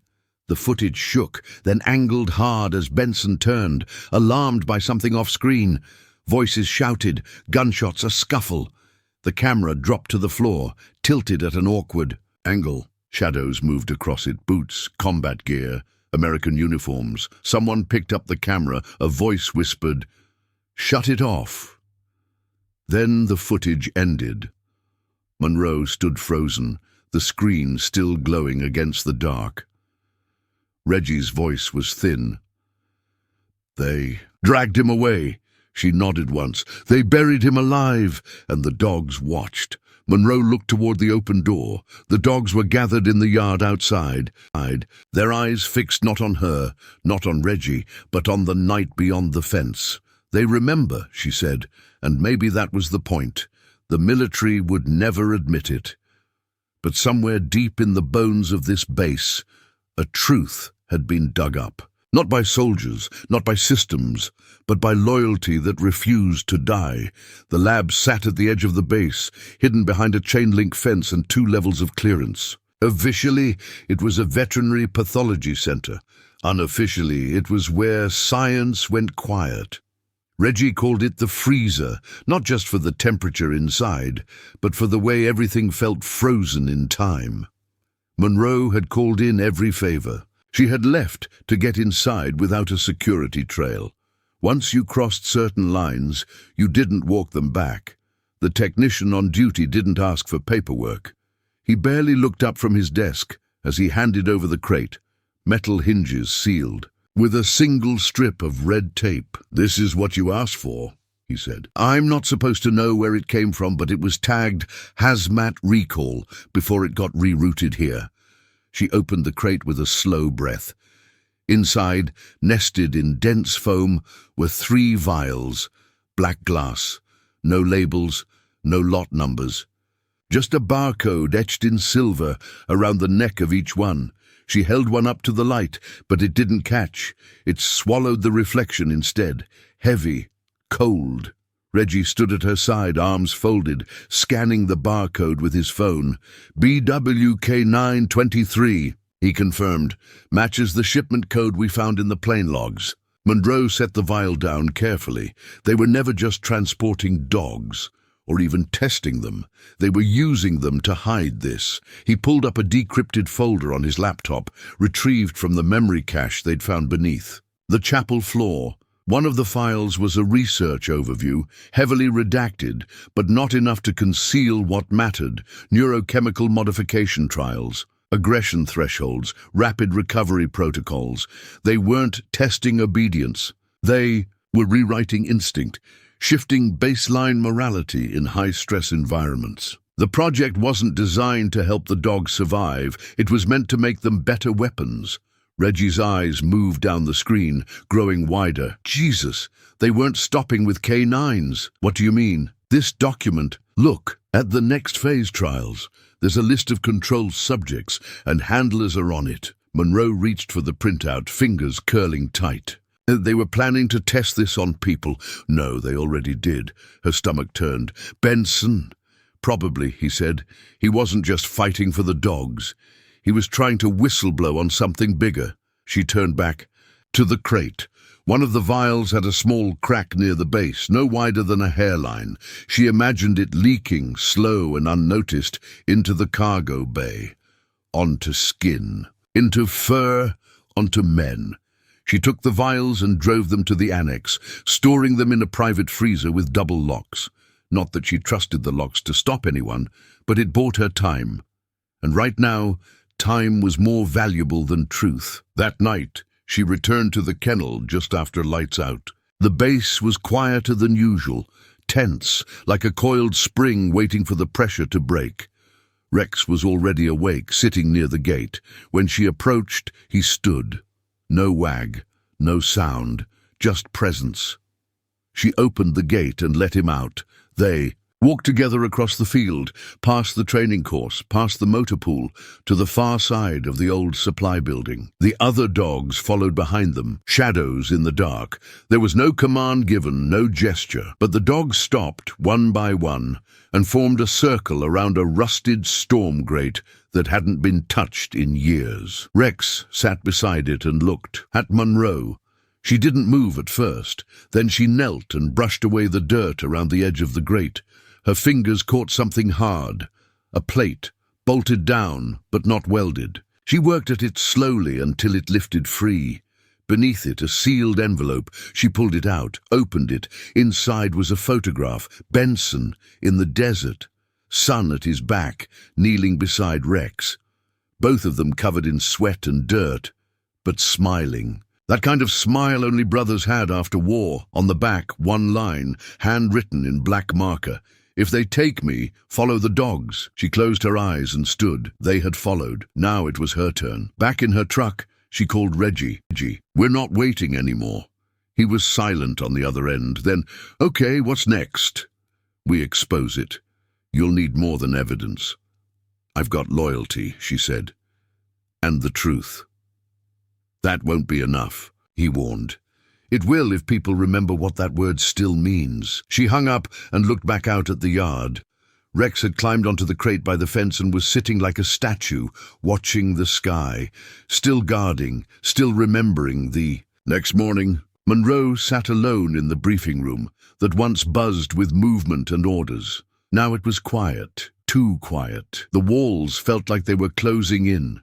The footage shook, then angled hard as Benson turned, alarmed by something off-screen. Voices shouted, gunshots, a scuffle. The camera dropped to the floor, tilted at an awkward angle. Shadows moved across it, boots, combat gear, American uniforms. Someone picked up the camera, a voice whispered, "Shut it off." Then the footage ended. Monroe stood frozen, the screen still glowing against the dark. Reggie's voice was thin. "They dragged him away." She nodded once. "They buried him alive," and the dogs watched, Monroe looked toward the open door. The dogs were gathered in the yard outside, their eyes fixed not on her, not on Reggie, but on the night beyond the fence. "They remember," she said, and maybe that was the point. The military would never admit it. But somewhere deep in the bones of this base, a truth had been dug up. Not by soldiers, not by systems, but by loyalty that refused to die. The lab sat at the edge of the base, hidden behind a chain-link fence and 2 levels of clearance. Officially, it was a veterinary pathology center. Unofficially, it was where science went quiet. Reggie called it the freezer, not just for the temperature inside, but for the way everything felt frozen in time. Monroe had called in every favor. She had left to get inside without a security trail. Once you crossed certain lines, you didn't walk them back. The technician on duty didn't ask for paperwork. He barely looked up from his desk as he handed over the crate, metal hinges sealed, with a single strip of red tape. "This is what you asked for," he said. "I'm not supposed to know where it came from, but it was tagged Hazmat Recall before it got rerouted here." She opened the crate with a slow breath. Inside, nested in dense foam, were 3 vials, black glass, no labels, no lot numbers. Just a barcode etched in silver around the neck of each one. She held one up to the light, but it didn't catch. It swallowed the reflection instead, heavy, cold. Reggie stood at her side, arms folded, scanning the barcode with his phone. "BWK923, he confirmed. "Matches the shipment code we found in the plane logs." Monroe set the vial down carefully. They were never just transporting dogs, or even testing them. They were using them to hide this. He pulled up a decrypted folder on his laptop, retrieved from the memory cache they'd found beneath. The chapel floor. One of the files was a research overview, heavily redacted, but not enough to conceal what mattered: neurochemical modification trials, aggression thresholds, rapid recovery protocols. They weren't testing obedience. They were rewriting instinct, shifting baseline morality in high-stress environments. The project wasn't designed to help the dogs survive. It was meant to make them better weapons. Reggie's eyes moved down the screen, growing wider. Jesus, they weren't stopping with K9s. "What do you mean?" "This document. Look, at the next phase trials. There's a list of controlled subjects, and handlers are on it." Monroe reached for the printout, fingers curling tight. "They were planning to test this on people." "No, they already did." Her stomach turned. "Benson?" "Probably," he said. "He wasn't just fighting for the dogs. He was trying to whistleblow on something bigger." She turned back to the crate. One of the vials had a small crack near the base, no wider than a hairline. She imagined it leaking, slow and unnoticed, into the cargo bay. Onto skin. Into fur. Onto men. She took the vials and drove them to the annex, storing them in a private freezer with double locks. Not that she trusted the locks to stop anyone, but it bought her time. And right now, time was more valuable than truth. That night, she returned to the kennel just after lights out. The base was quieter than usual, tense, like a coiled spring waiting for the pressure to break. Rex was already awake, sitting near the gate. When she approached, he stood. No wag, no sound, just presence. She opened the gate and let him out. They walked together across the field, past the training course, past the motor pool, to the far side of the old supply building. The other dogs followed behind them, shadows in the dark. There was no command given, no gesture, but the dogs stopped, one by one, and formed a circle around a rusted storm grate that hadn't been touched in years. Rex sat beside it and looked at Monroe. She didn't move at first. Then she knelt and brushed away the dirt around the edge of the grate. Her fingers caught something hard, a plate, bolted down but not welded. She worked at it slowly until it lifted free. Beneath it, a sealed envelope. She pulled it out, opened it. Inside was a photograph. Benson, in the desert. Son at his back, kneeling beside Rex. Both of them covered in sweat and dirt, but smiling. That kind of smile only brothers had after war. On the back, one line, handwritten in black marker. If they take me, follow the dogs. She closed her eyes and stood. They had followed. Now it was her turn. Back in her truck, she called Reggie. Reggie, we're not waiting anymore. He was silent on the other end. Then, okay, what's next? We expose it. You'll need more than evidence. I've got loyalty, she said. And the truth. That won't be enough, he warned. It will if people remember what that word still means. She hung up and looked back out at the yard. Rex had climbed onto the crate by the fence and was sitting like a statue, watching the sky, still guarding, still remembering the... Next morning, Monroe sat alone in the briefing room that once buzzed with movement and orders. Now it was quiet, too quiet. The walls felt like they were closing in.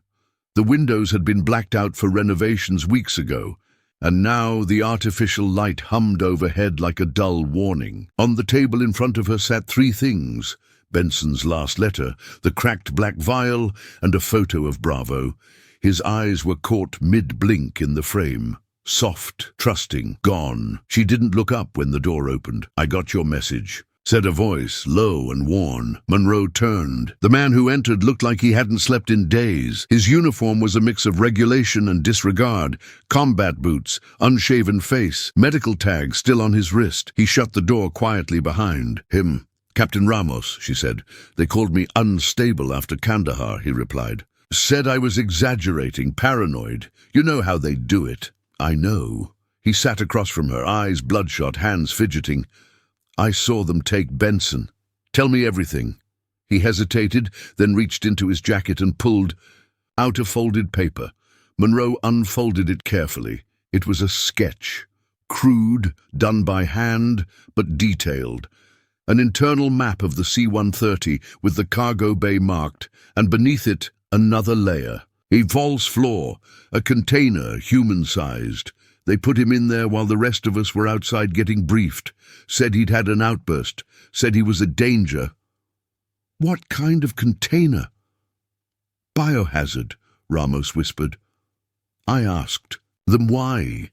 The windows had been blacked out for renovations weeks ago, and now the artificial light hummed overhead like a dull warning. On the table in front of her sat three things: Benson's last letter, the cracked black vial, and a photo of Bravo. His eyes were caught mid-blink in the frame. Soft, trusting, gone. She didn't look up when the door opened. "I got your message," said a voice, low and worn. Monroe turned. The man who entered looked like he hadn't slept in days. His uniform was a mix of regulation and disregard. Combat boots, unshaven face, medical tag still on his wrist. He shut the door quietly behind him. "Captain Ramos," she said. "They called me unstable after Kandahar," he replied. "Said I was exaggerating, paranoid. You know how they do it." "I know." He sat across from her, eyes bloodshot, hands fidgeting. "I saw them take Benson. Tell me everything." He hesitated, then reached into his jacket and pulled out a folded paper. Monroe unfolded it carefully. It was a sketch, crude, done by hand, but detailed. An internal map of the C-130 with the cargo bay marked, and beneath it, another layer. A false floor, a container human-sized. They put him in there while the rest of us were outside getting briefed. Said he'd had an outburst. Said he was a danger. What kind of container? "Biohazard," Ramos whispered. I asked them why.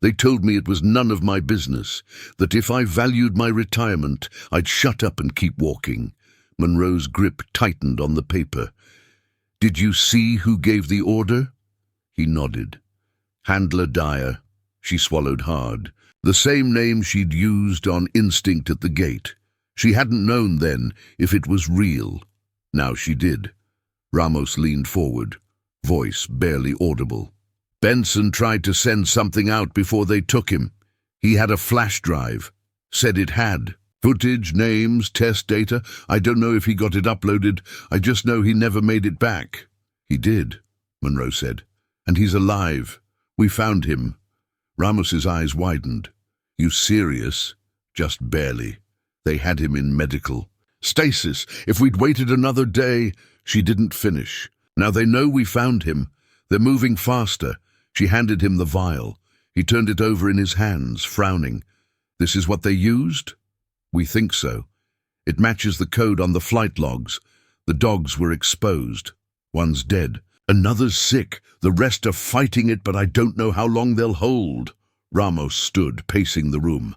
They told me it was none of my business, that if I valued my retirement, I'd shut up and keep walking. Monroe's grip tightened on the paper. "Did you see who gave the order?" He nodded. "Handler Dyer." She swallowed hard. The same name she'd used on instinct at the gate. She hadn't known then if it was real. Now she did. Ramos leaned forward, voice barely audible. "Benson tried to send something out before they took him. He had a flash drive. Said it had. Footage, names, test data. I don't know if he got it uploaded. I just know he never made it back." "He did," Monroe said. "And he's alive. We found him." Ramos's eyes widened. "You serious?" "Just barely. They had him in medical. Stasis. If we'd waited another day..." She didn't finish. "Now they know we found him. They're moving faster." She handed him the vial. He turned it over in his hands, frowning. "This is what they used?" "We think so. It matches the code on the flight logs. The dogs were exposed. One's dead. Another's sick. The rest are fighting it, but I don't know how long they'll hold." Ramos stood, pacing the room.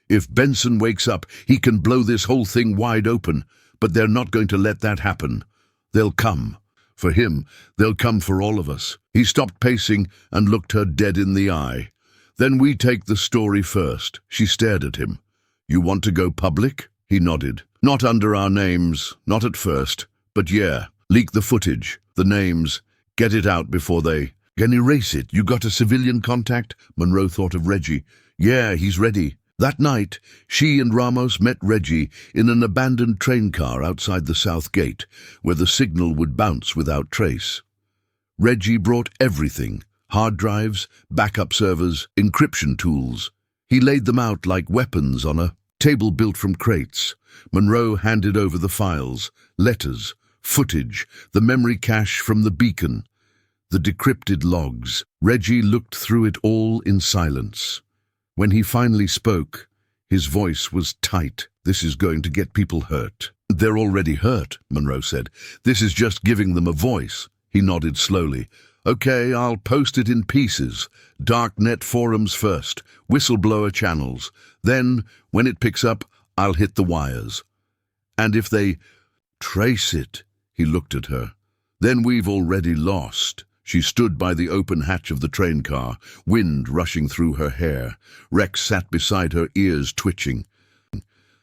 "If Benson wakes up, he can blow this whole thing wide open, but they're not going to let that happen. They'll come. For him, they'll come for all of us." He stopped pacing and looked her dead in the eye. "Then we take the story first." She stared at him. "You want to go public?" He nodded. "Not under our names, not at first, but yeah, leak the footage, the names, get it out before they can erase it. You got a civilian contact?" Monroe thought of Reggie. "Yeah, he's ready." That night, she and Ramos met Reggie in an abandoned train car outside the south gate, where the signal would bounce without trace. Reggie brought everything: hard drives, backup servers, encryption tools. He laid them out like weapons on a table built from crates. Monroe handed over the files, letters, footage, the memory cache from the beacon, the decrypted logs. Reggie looked through it all in silence. When he finally spoke, his voice was tight. "This is going to get people hurt." "They're already hurt," Monroe said. "This is just giving them a voice." He nodded slowly. "Okay, I'll post it in pieces. Darknet forums first, whistleblower channels. Then, when it picks up, I'll hit the wires." And if they trace it, he looked at her. Then we've already lost. She stood by the open hatch of the train car, wind rushing through her hair. Rex sat beside her, ears twitching.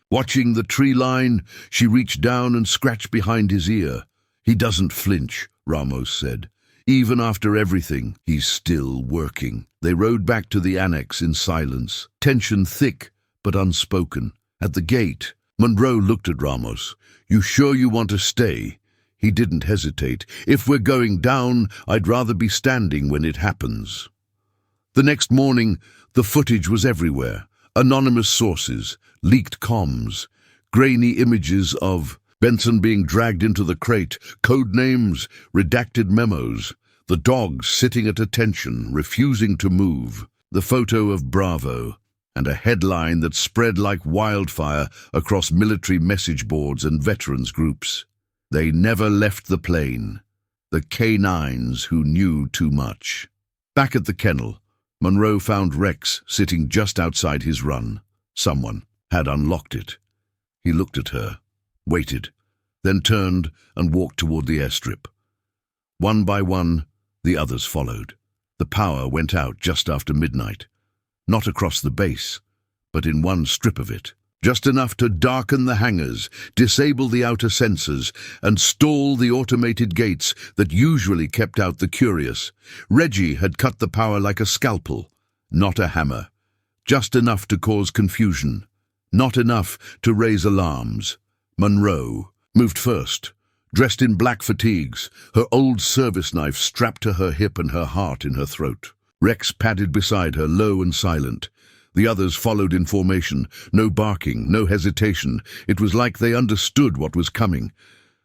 Watching the tree line, she reached down and scratched behind his ear. He doesn't flinch, Ramos said. Even after everything, he's still working. They rode back to the annex in silence, tension thick but unspoken. At the gate, Monroe looked at Ramos. You sure you want to stay? He didn't hesitate. If we're going down, I'd rather be standing when it happens. The next morning, the footage was everywhere. Anonymous sources, leaked comms, grainy images of Benson being dragged into the crate, code names, redacted memos, the dogs sitting at attention, refusing to move, the photo of Bravo, and a headline that spread like wildfire across military message boards and veterans groups. They never left the plane. The K9s who knew too much. Back at the kennel, Monroe found Rex sitting just outside his run. Someone had unlocked it. He looked at her, waited, then turned and walked toward the airstrip. One by one, the others followed. The power went out just after midnight. Not across the base, but in one strip of it. Just enough to darken the hangars, disable the outer sensors, and stall the automated gates that usually kept out the curious. Reggie had cut the power like a scalpel, not a hammer. Just enough to cause confusion, not enough to raise alarms. Monroe moved first, dressed in black fatigues, her old service knife strapped to her hip and her heart in her throat. Rex padded beside her, low and silent. The others followed in formation, no barking, no hesitation. It was like they understood what was coming,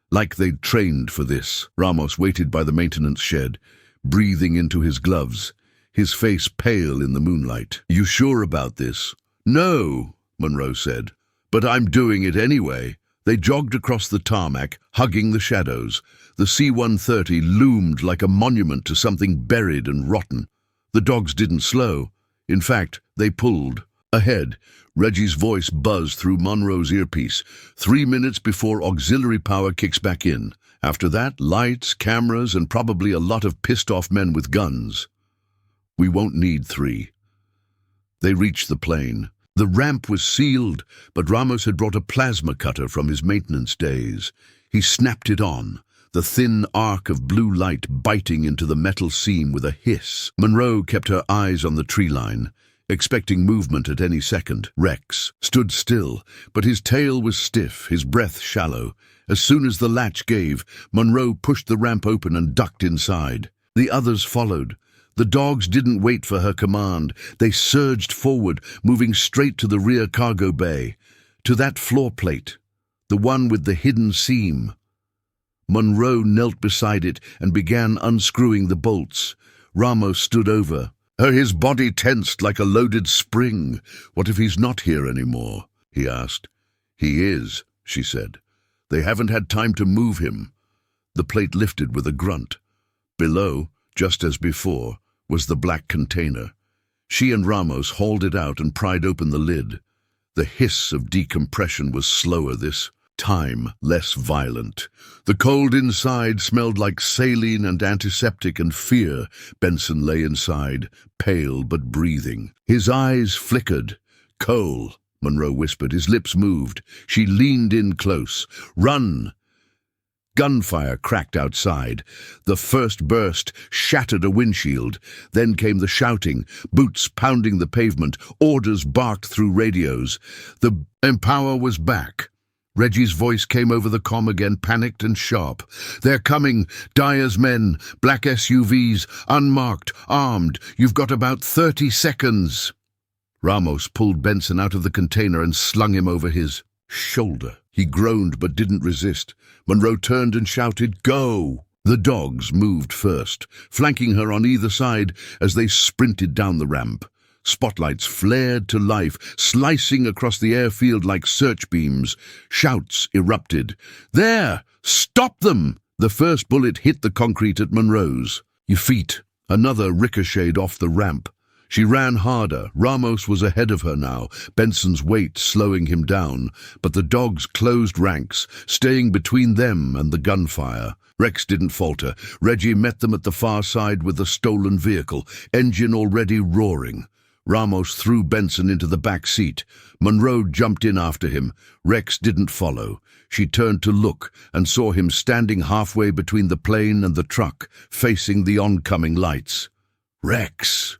like they'd trained for this. Ramos waited by the maintenance shed, breathing into his gloves, his face pale in the moonlight. You sure about this? No, Monroe said, but I'm doing it anyway. They jogged across the tarmac, hugging the shadows. The C-130 loomed like a monument to something buried and rotten. The dogs didn't slow. In fact, they pulled. Ahead, Reggie's voice buzzed through Monroe's earpiece. 3 minutes before auxiliary power kicks back in. After that, lights, cameras, and probably a lot of pissed-off men with guns. We won't need 3. They reached the plane. The ramp was sealed, but Ramos had brought a plasma cutter from his maintenance days. He snapped it on, the thin arc of blue light biting into the metal seam with a hiss. Monroe kept her eyes on the tree line, expecting movement at any second. Rex stood still, but his tail was stiff, his breath shallow. As soon as the latch gave, Monroe pushed the ramp open and ducked inside. The others followed. The dogs didn't wait for her command. They surged forward, moving straight to the rear cargo bay, to that floor plate, the one with the hidden seam. Monroe knelt beside it and began unscrewing the bolts. Ramos stood over. His body tensed like a loaded spring. What if he's not here anymore? He asked. He is, she said. They haven't had time to move him. The plate lifted with a grunt. Below, just as before, was the black container. She and Ramos hauled it out and pried open the lid. The hiss of decompression was slower this time, less violent. The cold inside smelled like saline and antiseptic and fear. Benson lay inside, pale but breathing. His eyes flickered. Cole, Monroe whispered. His lips moved. She leaned in close. Run! Gunfire cracked outside. The first burst shattered a windshield. Then came the shouting, boots pounding the pavement, orders barked through radios. The Empower was back. Reggie's voice came over the comm again, panicked and sharp. They're coming, Dyer's men, black SUVs, unmarked, armed. You've got about 30 seconds. Ramos pulled Benson out of the container and slung him over his shoulder. He groaned but didn't resist. Monroe turned and shouted, "Go!" The dogs moved first, flanking her on either side as they sprinted down the ramp. Spotlights flared to life, slicing across the airfield like search beams. Shouts erupted. "There! Stop them!" The first bullet hit the concrete at Monroe's. Your feet. Another ricocheted off the ramp. She ran harder. Ramos was ahead of her now, Benson's weight slowing him down, but the dogs closed ranks, staying between them and the gunfire. Rex didn't falter. Reggie met them at the far side with a stolen vehicle, engine already roaring. Ramos threw Benson into the back seat. Monroe jumped in after him. Rex didn't follow. She turned to look and saw him standing halfway between the plane and the truck, facing the oncoming lights. "Rex!"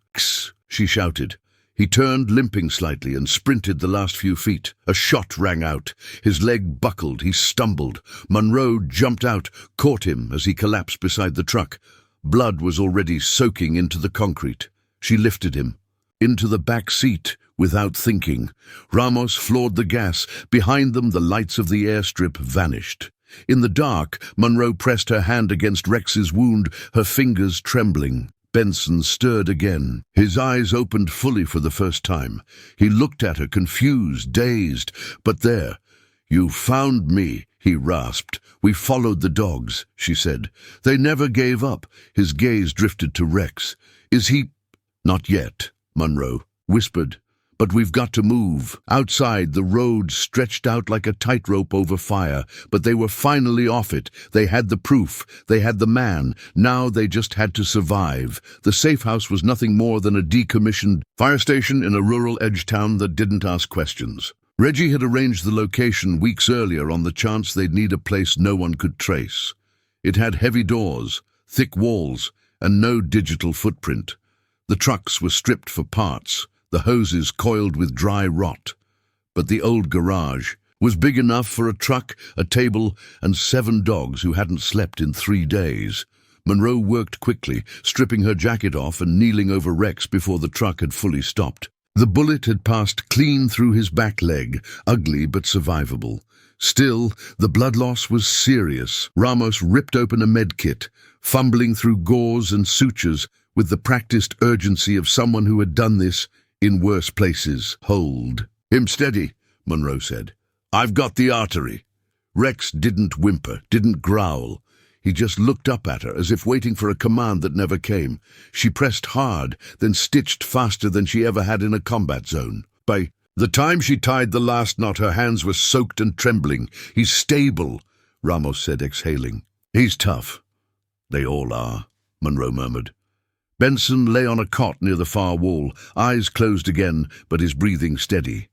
she shouted. He turned, limping slightly, and sprinted the last few feet. A shot rang out. His leg buckled. He stumbled. Monroe jumped out, caught him as he collapsed beside the truck. Blood was already soaking into the concrete. She lifted him into the back seat without thinking. Ramos floored the gas. Behind them, the lights of the airstrip vanished. In the dark, Monroe pressed her hand against Rex's wound, her fingers trembling. Benson stirred again. His eyes opened fully for the first time. He looked at her, confused, dazed. "But there, you found me," he rasped. "We followed the dogs," she said. "They never gave up." His gaze drifted to Rex. "Is he—" "Not yet," Monroe whispered. "But we've got to move." Outside, the road stretched out like a tightrope over fire, but they were finally off it. They had the proof. They had the man. Now they just had to survive. The safe house was nothing more than a decommissioned fire station in a rural edge town that didn't ask questions. Reggie had arranged the location weeks earlier on the chance they'd need a place no one could trace. It had heavy doors, thick walls, and no digital footprint. The trucks were stripped for parts, the hoses coiled with dry rot. But the old garage was big enough for a truck, a table, and 7 dogs who hadn't slept in 3 days. Monroe worked quickly, stripping her jacket off and kneeling over Rex before the truck had fully stopped. The bullet had passed clean through his back leg, ugly but survivable. Still, the blood loss was serious. Ramos ripped open a med kit, fumbling through gauze and sutures with the practiced urgency of someone who had done this in worse places. "Hold him steady," Monroe said. "I've got the artery." Rex didn't whimper, didn't growl. He just looked up at her as if waiting for a command that never came. She pressed hard, then stitched faster than she ever had in a combat zone. By the time she tied the last knot, her hands were soaked and trembling. "He's stable," Ramos said, exhaling. "He's tough." "They all are," Monroe murmured. Benson lay on a cot near the far wall, eyes closed again, but his breathing steady.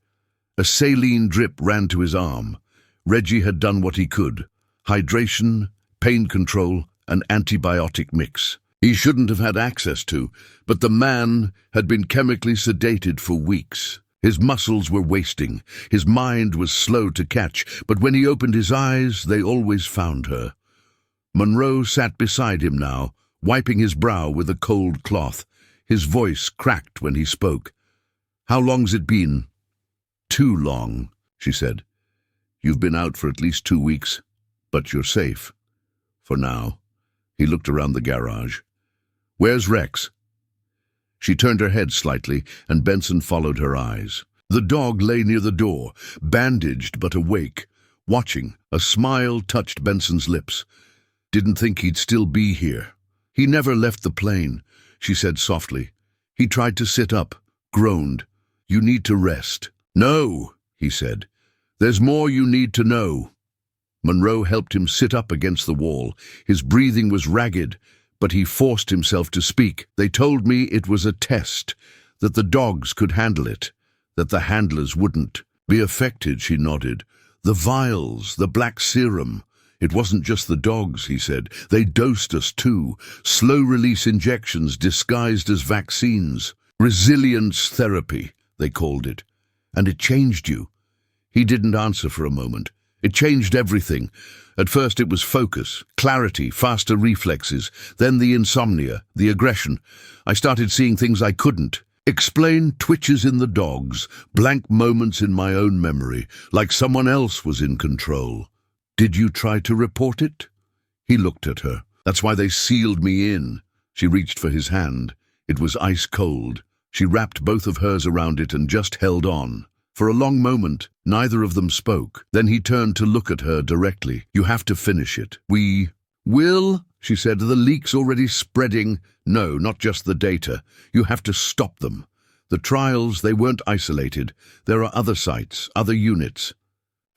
A saline drip ran to his arm. Reggie had done what he could. Hydration, pain control, an antibiotic mix. He shouldn't have had access to, but the man had been chemically sedated for weeks. His muscles were wasting. His mind was slow to catch, but when he opened his eyes, they always found her. Monroe sat beside him now, wiping his brow with a cold cloth. His voice cracked when he spoke. "How long's it been?" "Too long," she said. "You've been out for at least 2 weeks, but you're safe. For now." He looked around the garage. "Where's Rex?" She turned her head slightly, and Benson followed her eyes. The dog lay near the door, bandaged but awake, watching. A smile touched Benson's lips. "Didn't think he'd still be here." "He never left the plane," she said softly. He tried to sit up, groaned. "You need to rest." "No," he said. "There's more you need to know." Monroe helped him sit up against the wall. His breathing was ragged, but he forced himself to speak. "They told me it was a test, that the dogs could handle it, that the handlers wouldn't." "Be affected," she nodded. "The vials, the black serum. It wasn't just the dogs," he said. "They dosed us too. Slow-release injections disguised as vaccines. Resilience therapy, they called it. And it changed you." He didn't answer for a moment. "It changed everything. At first it was focus, clarity, faster reflexes. Then the insomnia, the aggression. I started seeing things I couldn't explain, twitches in the dogs, blank moments in my own memory, like someone else was in control." "Did you try to report it?" He looked at her. "That's why they sealed me in." She reached for his hand. It was ice cold. She wrapped both of hers around it and just held on. For a long moment, neither of them spoke. Then he turned to look at her directly. "You have to finish it." "We will," she said. "The leak's already spreading." "No, not just the data. You have to stop them. The trials, they weren't isolated. There are other sites, other units."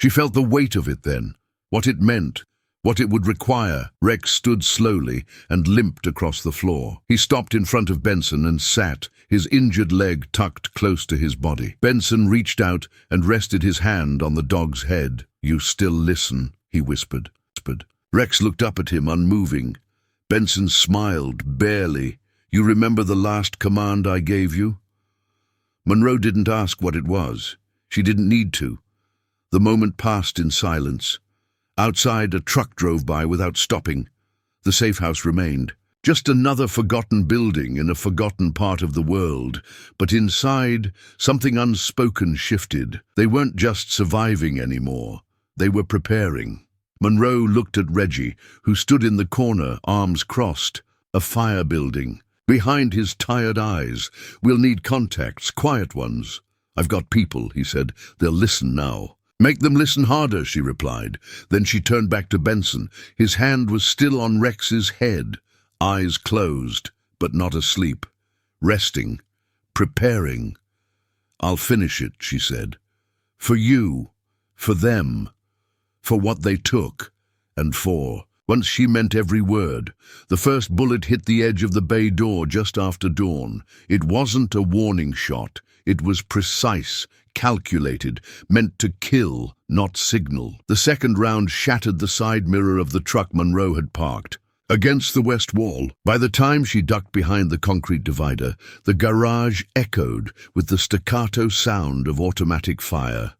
She felt the weight of it then, what it meant, what it would require. Rex stood slowly and limped across the floor. He stopped in front of Benson and sat, his injured leg tucked close to his body. Benson reached out and rested his hand on the dog's head. "You still listen," he whispered. Rex looked up at him, unmoving. Benson smiled, barely. "You remember the last command I gave you?" Monroe didn't ask what it was. She didn't need to. The moment passed in silence. Outside, a truck drove by without stopping. The safe house remained. Just another forgotten building in a forgotten part of the world. But inside, something unspoken shifted. They weren't just surviving anymore. They were preparing. Monroe looked at Reggie, who stood in the corner, arms crossed. A fire building. Behind his tired eyes. "We'll need contacts, quiet ones." "I've got people," he said. "They'll listen now." "Make them listen harder," she replied. Then she turned back to Benson. His hand was still on Rex's head, eyes closed, but not asleep. Resting, preparing. "I'll finish it," she said. "For you, for them, for what they took, and for..." Once she meant every word. The first bullet hit the edge of the bay door just after dawn. It wasn't a warning shot. It was precise, calculated, meant to kill, not signal. The second round shattered the side mirror of the truck Monroe had parked against the west wall. By the time she ducked behind the concrete divider, the garage echoed with the staccato sound of automatic fire.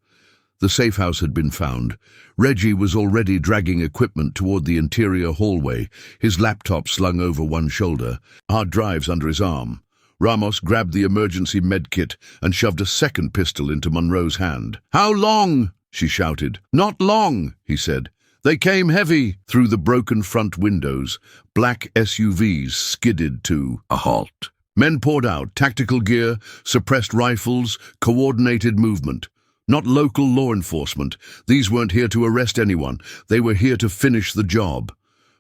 The safe house had been found. Reggie was already dragging equipment toward the interior hallway, his laptop slung over one shoulder, hard drives under his arm. Ramos grabbed the emergency med kit and shoved a second pistol into Monroe's hand. "How long?" she shouted. "Not long," he said. "They came heavy." Through the broken front windows, black SUVs skidded to a halt. Men poured out, tactical gear, suppressed rifles, coordinated movement. Not local law enforcement. These weren't here to arrest anyone. They were here to finish the job.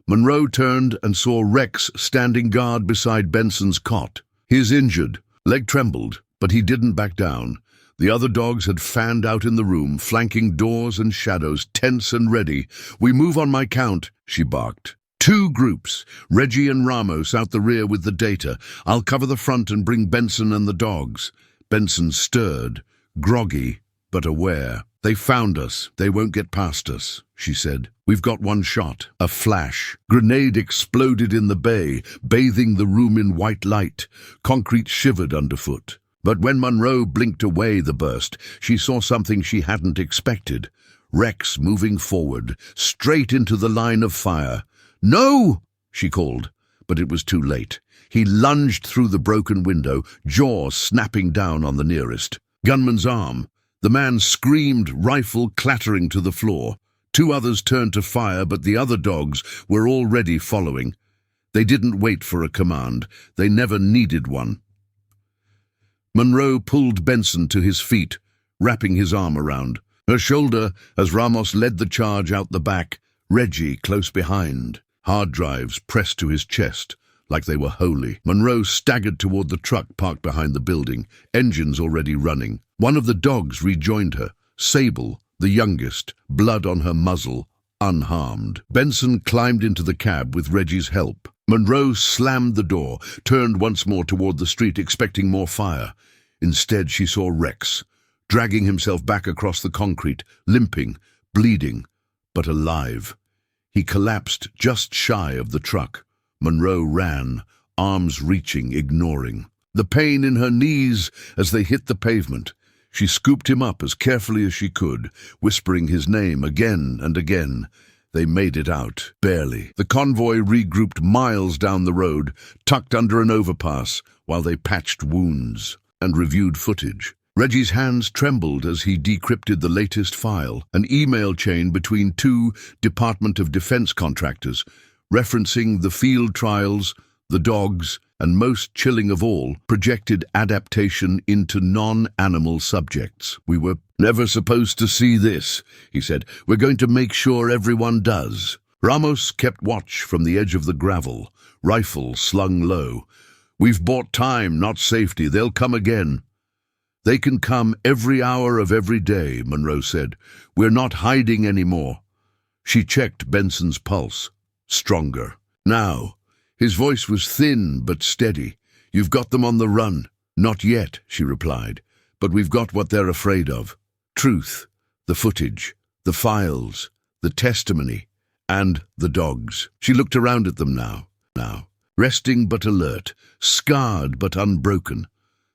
Monroe turned and saw Rex standing guard beside Benson's cot. He's injured. Leg trembled, but he didn't back down. The other dogs had fanned out in the room, flanking doors and shadows, tense and ready. "We move on my count," she barked. "Two groups, Reggie and Ramos out the rear with the data. I'll cover the front and bring Benson and the dogs." Benson stirred, groggy, but aware. "They found us. They won't get past us," she said. "We've got one shot." A flash. Grenade exploded in the bay, bathing the room in white light. Concrete shivered underfoot. But when Monroe blinked away the burst, she saw something she hadn't expected. Rex moving forward, straight into the line of fire. "No!" she called, but it was too late. He lunged through the broken window, jaw snapping down on the nearest. Gunman's arm. The man screamed, rifle clattering to the floor. Two others turned to fire, but the other dogs were already following. They didn't wait for a command. They never needed one. Monroe pulled Benson to his feet, wrapping his arm around her shoulder as Ramos led the charge out the back, Reggie close behind. Hard drives pressed to his chest, like they were holy. Monroe staggered toward the truck parked behind the building, engines already running. One of the dogs rejoined her, Sable, the youngest, blood on her muzzle, unharmed. Benson climbed into the cab with Reggie's help. Monroe slammed the door, turned once more toward the street, expecting more fire. Instead, she saw Rex, dragging himself back across the concrete, limping, bleeding, but alive. He collapsed just shy of the truck. Monroe ran, arms reaching, ignoring. The pain in her knees as they hit the pavement. She scooped him up as carefully as she could, whispering his name again and again. They made it out, barely. The convoy regrouped miles down the road, tucked under an overpass, while they patched wounds and reviewed footage. Reggie's hands trembled as he decrypted the latest file, an email chain between two Department of Defense contractors, referencing the field trials, the dogs, and most chilling of all, projected adaptation into non-animal subjects. "We were never supposed to see this," he said. "We're going to make sure everyone does." Ramos kept watch from the edge of the gravel, rifle slung low. "We've bought time, not safety. They'll come again." "They can come every hour of every day," Monroe said. "We're not hiding anymore." She checked Benson's pulse. Stronger. Now. His voice was thin but steady. "You've got them on the run." "Not yet," she replied. "But we've got what they're afraid of. Truth, the footage, the files, the testimony, and the dogs." She looked around at them now. Resting but alert, scarred but unbroken.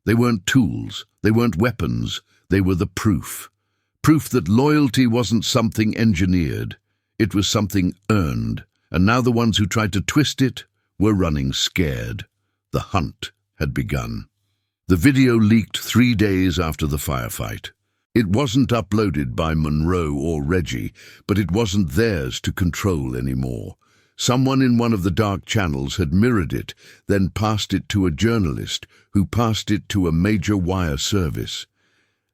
They weren't tools, they weren't weapons, they were the proof. Proof that loyalty wasn't something engineered, it was something earned, and now the ones who tried to twist it were running scared. The hunt had begun. The video leaked 3 days after the firefight. It wasn't uploaded by Monroe or Reggie, but it wasn't theirs to control anymore. Someone in one of the dark channels had mirrored it, then passed it to a journalist, who passed it to a major wire service.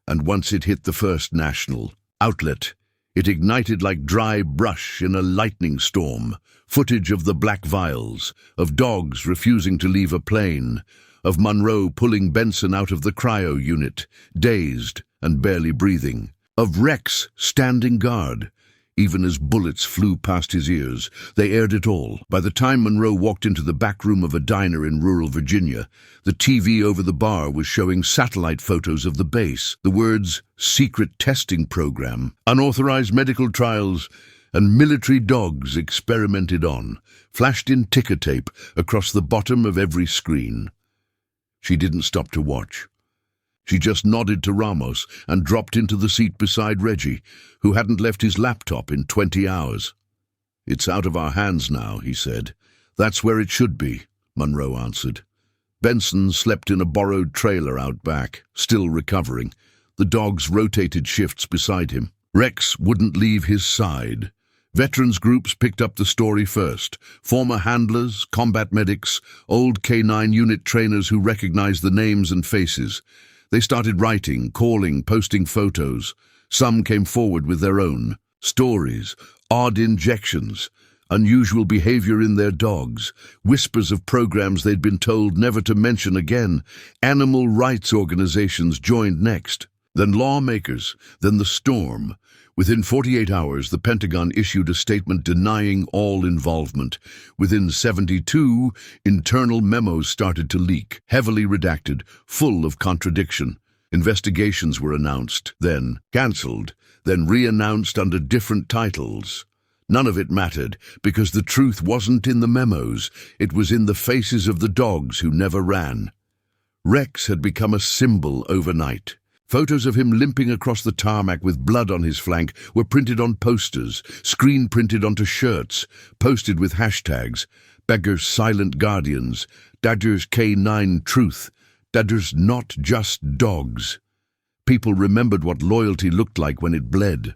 And once it hit the first national outlet, it ignited like dry brush in a lightning storm. Footage of the black vials, of dogs refusing to leave a plane, of Monroe pulling Benson out of the cryo unit, dazed and barely breathing, of Rex standing guard. Even as bullets flew past his ears, they aired it all. By the time Monroe walked into the back room of a diner in rural Virginia, the TV over the bar was showing satellite photos of the base. The words "secret testing program," "unauthorized medical trials," and "military dogs experimented on" flashed in ticker tape across the bottom of every screen. She didn't stop to watch. She just nodded to Ramos and dropped into the seat beside Reggie, who hadn't left his laptop in 20 hours. "It's out of our hands now," he said. "That's where it should be," Monroe answered. Benson slept in a borrowed trailer out back, still recovering. The dogs rotated shifts beside him. Rex wouldn't leave his side. Veterans groups picked up the story first. Former handlers, combat medics, old K9 unit trainers who recognized the names and faces. They started writing, calling, posting photos. Some came forward with their own stories, odd injections, unusual behavior in their dogs, whispers of programs they'd been told never to mention again. Animal rights organizations joined next. Then lawmakers, then the storm. Within 48 hours, the Pentagon issued a statement denying all involvement. Within 72, internal memos started to leak, heavily redacted, full of contradiction. Investigations were announced, then cancelled, then re-announced under different titles. None of it mattered, because the truth wasn't in the memos. It was in the faces of the dogs who never ran. Rex had become a symbol overnight. Photos of him limping across the tarmac with blood on his flank were printed on posters, screen printed onto shirts, posted with hashtags: "Beggars Silent Guardians," "Dodgers K9 Truth," "Dodgers Not Just Dogs." People remembered what loyalty looked like when it bled.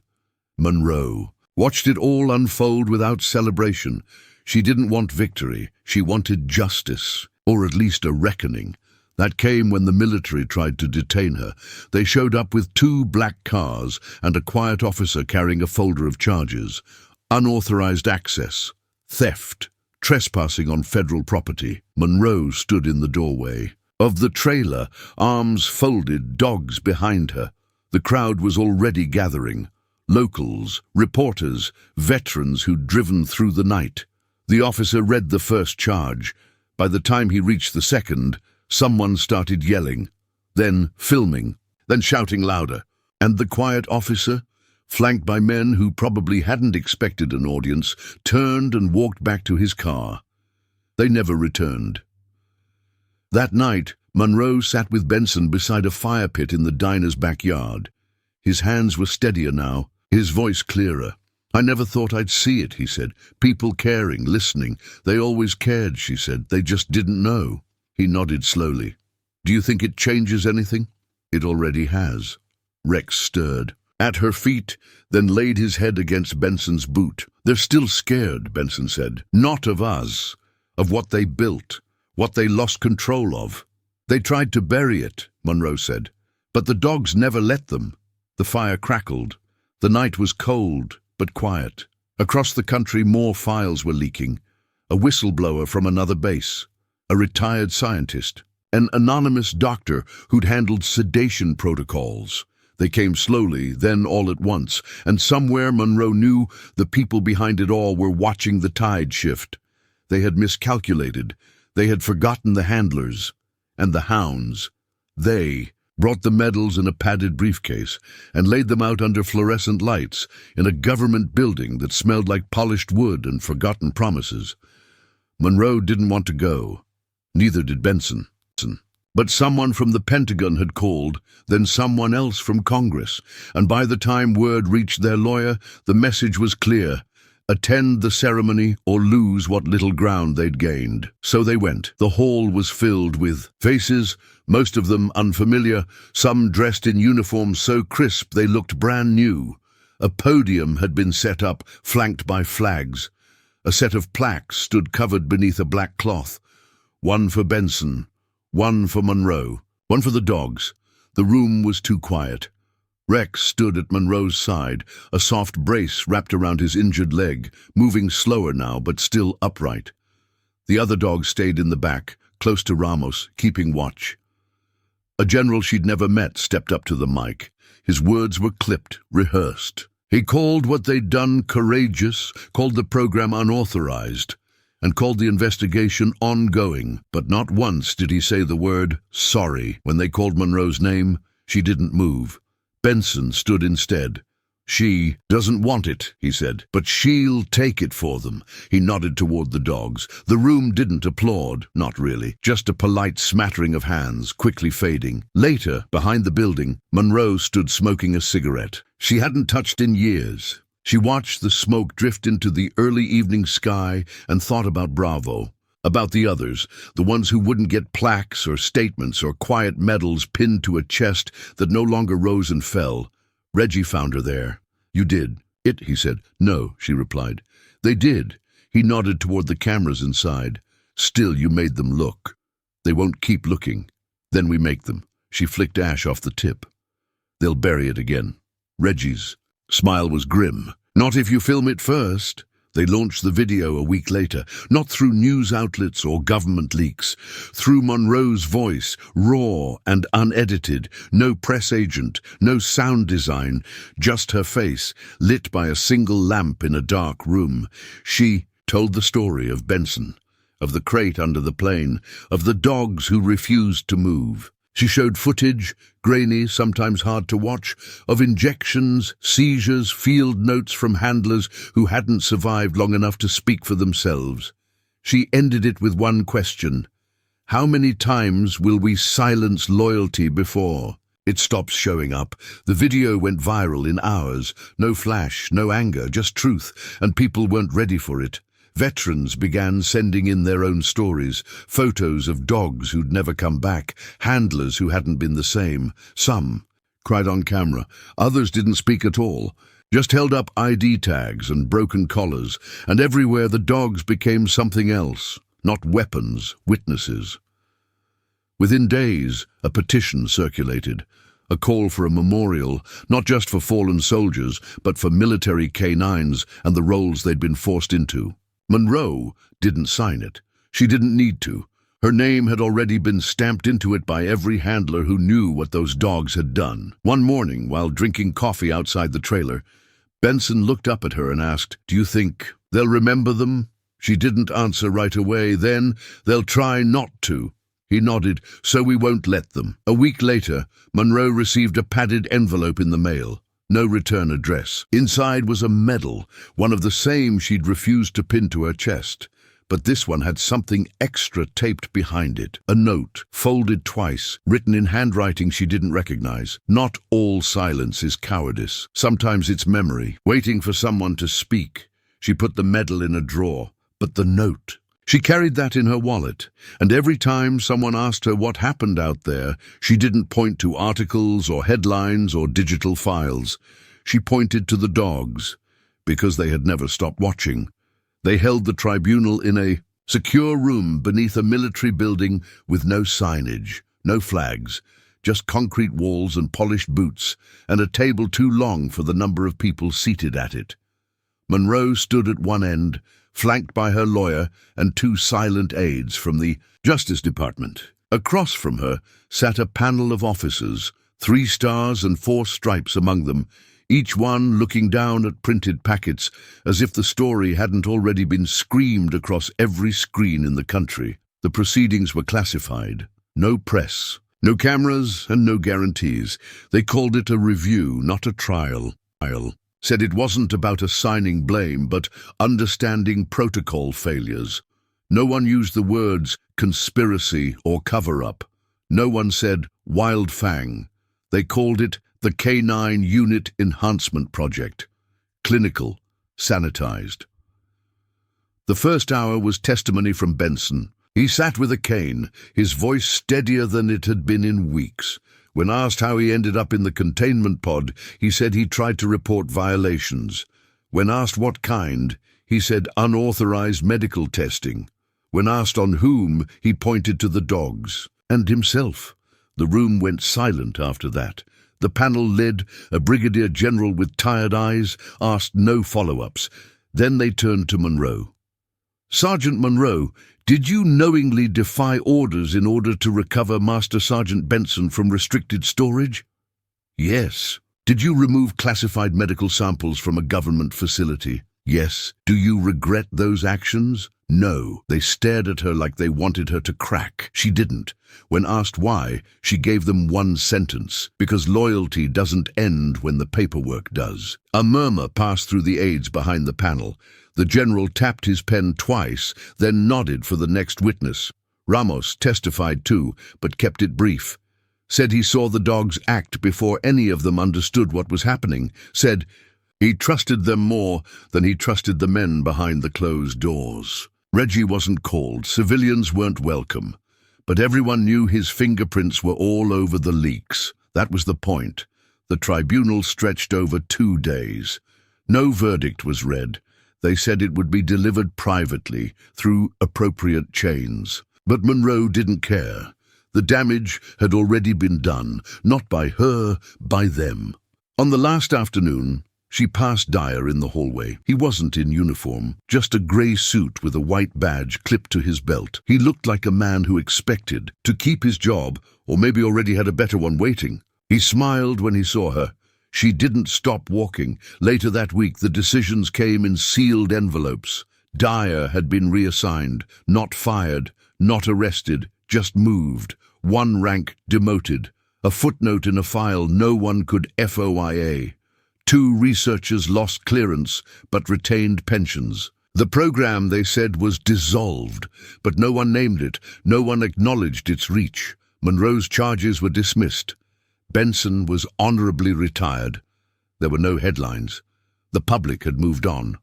Monroe watched it all unfold without celebration. She didn't want victory, she wanted justice, or at least a reckoning. That came when the military tried to detain her. They showed up with 2 black cars and a quiet officer carrying a folder of charges: unauthorized access, theft, trespassing on federal property. Monroe stood in the doorway of the trailer, arms folded, dogs behind her. The crowd was already gathering. Locals, reporters, veterans who'd driven through the night. The officer read the first charge. By the time he reached the second, someone started yelling, then filming, then shouting louder. And the quiet officer, flanked by men who probably hadn't expected an audience, turned and walked back to his car. They never returned. That night, Monroe sat with Benson beside a fire pit in the diner's backyard. His hands were steadier now, his voice clearer. "I never thought I'd see it," he said. "People caring, listening. They always cared," she said. "They just didn't know." He nodded slowly. "Do you think it changes anything?" "It already has." Rex stirred. At her feet, then laid his head against Benson's boot. "They're still scared," Benson said. "Not of us. Of what they built. What they lost control of." "They tried to bury it," Monroe said. "But the dogs never let them." The fire crackled. The night was cold, but quiet. Across the country, more files were leaking. A whistleblower from another base, a retired scientist, an anonymous doctor who'd handled sedation protocols. They came slowly, then all at once, and somewhere Monroe knew the people behind it all were watching the tide shift. They had miscalculated. They had forgotten the handlers and the hounds. They brought the medals in a padded briefcase and laid them out under fluorescent lights in a government building that smelled like polished wood and forgotten promises. Monroe didn't want to go. Neither did Benson. But someone from the Pentagon had called, then someone else from Congress, and by the time word reached their lawyer, the message was clear: attend the ceremony or lose what little ground they'd gained. So they went. The hall was filled with faces, most of them unfamiliar, some dressed in uniforms so crisp they looked brand new. A podium had been set up, flanked by flags. A set of plaques stood covered beneath a black cloth. One for Benson, one for Monroe, one for the dogs. The room was too quiet. Rex stood at Monroe's side, a soft brace wrapped around his injured leg, moving slower now but still upright. The other dogs stayed in the back, close to Ramos, keeping watch. A general she'd never met stepped up to the mic. His words were clipped, rehearsed. He called what they'd done courageous, called the program unauthorized, and called the investigation ongoing. But not once did he say the word sorry. When they called Monroe's name, she didn't move. Benson stood instead. She doesn't want it, he said, but she'll take it for them. He nodded toward the dogs. The room didn't applaud, not really, just a polite smattering of hands, quickly fading. Later, behind the building, Monroe stood smoking a cigarette. She hadn't touched in years. She watched the smoke drift into the early evening sky and thought about Bravo, about the others, the ones who wouldn't get plaques or statements or quiet medals pinned to a chest that no longer rose and fell. Reggie found her there. You did. It, he said. No, she replied. They did. He nodded toward the cameras inside. Still, you made them look. They won't keep looking. Then we make them. She flicked ash off the tip. They'll bury it again. Reggie's smile was grim. Not if you film it first. They launched the video a week later, not through news outlets or government leaks, through Monroe's voice, raw and unedited, no press agent, no sound design, just her face, lit by a single lamp in a dark room. She told the story of Benson, of the crate under the plane, of the dogs who refused to move. She showed footage, grainy, sometimes hard to watch, of injections, seizures, field notes from handlers who hadn't survived long enough to speak for themselves. She ended it with one question. How many times will we silence loyalty before it stops showing up? The video went viral in hours. No flash, no anger, just truth, and people weren't ready for it. Veterans began sending in their own stories, photos of dogs who'd never come back, handlers who hadn't been the same. Some cried on camera, others didn't speak at all, just held up ID tags and broken collars, and everywhere the dogs became something else, not weapons, witnesses. Within days, a petition circulated, a call for a memorial, not just for fallen soldiers, but for military canines and the roles they'd been forced into. Monroe didn't sign it. She didn't need to. Her name had already been stamped into it by every handler who knew what those dogs had done. One morning, while drinking coffee outside the trailer, Benson looked up at her and asked, "Do you think they'll remember them?" She didn't answer right away. Then, "They'll try not to." He nodded, "So we won't let them." A week later, Monroe received a padded envelope in the mail. No return address. Inside was a medal, one of the same she'd refused to pin to her chest. But this one had something extra taped behind it. A note, folded twice, written in handwriting she didn't recognize. Not all silence is cowardice. Sometimes it's memory, waiting for someone to speak. She put the medal in a drawer. But the note. She carried that in her wallet, and every time someone asked her what happened out there, she didn't point to articles or headlines or digital files. She pointed to the dogs, because they had never stopped watching. They held the tribunal in a secure room beneath a military building with no signage, no flags, just concrete walls and polished boots, and a table too long for the number of people seated at it. Monroe stood at one end, flanked by her lawyer and two silent aides from the Justice Department. Across from her sat a panel of officers, 3 stars and 4 stripes among them, each one looking down at printed packets as if the story hadn't already been screamed across every screen in the country. The proceedings were classified. No press, no cameras, and no guarantees. They called it a review, not a trial. Said it wasn't about assigning blame, but understanding protocol failures. No one used the words conspiracy or cover-up. No one said wild fang. They called it the K9 Unit Enhancement Project. Clinical, sanitized. The first hour was testimony from Benson. He sat with a cane, his voice steadier than it had been in weeks. When asked how he ended up in the containment pod, he said he tried to report violations. When asked what kind, he said unauthorized medical testing. When asked on whom, he pointed to the dogs and himself. The room went silent after that. The panel led, a brigadier general with tired eyes, asked no follow-ups. Then they turned to Monroe. Sergeant Monroe, did you knowingly defy orders in order to recover Master Sergeant Benson from restricted storage? Yes. Did you remove classified medical samples from a government facility? Yes. Do you regret those actions? No. They stared at her like they wanted her to crack. She didn't. When asked why, she gave them one sentence: because loyalty doesn't end when the paperwork does. A murmur passed through the aides behind the panel. The general tapped his pen twice, then nodded for the next witness. Ramos testified too, but kept it brief. Said he saw the dogs act before any of them understood what was happening. Said he trusted them more than he trusted the men behind the closed doors. Reggie wasn't called, civilians weren't welcome, but everyone knew his fingerprints were all over the leaks. That was the point. The tribunal stretched over 2 days. No verdict was read. They said it would be delivered privately, through appropriate chains. But Monroe didn't care. The damage had already been done, not by her, by them. On the last afternoon, she passed Dyer in the hallway. He wasn't in uniform, just a grey suit with a white badge clipped to his belt. He looked like a man who expected to keep his job, or maybe already had a better one waiting. He smiled when he saw her. She didn't stop walking. Later that week, the decisions came in sealed envelopes. Dyer had been reassigned, not fired, not arrested, just moved. 1 rank demoted. A footnote in a file no one could FOIA. 2 researchers lost clearance, but retained pensions. The program, they said, was dissolved, but no one named it, no one acknowledged its reach. Monroe's charges were dismissed. Benson was honorably retired. There were no headlines. The public had moved on.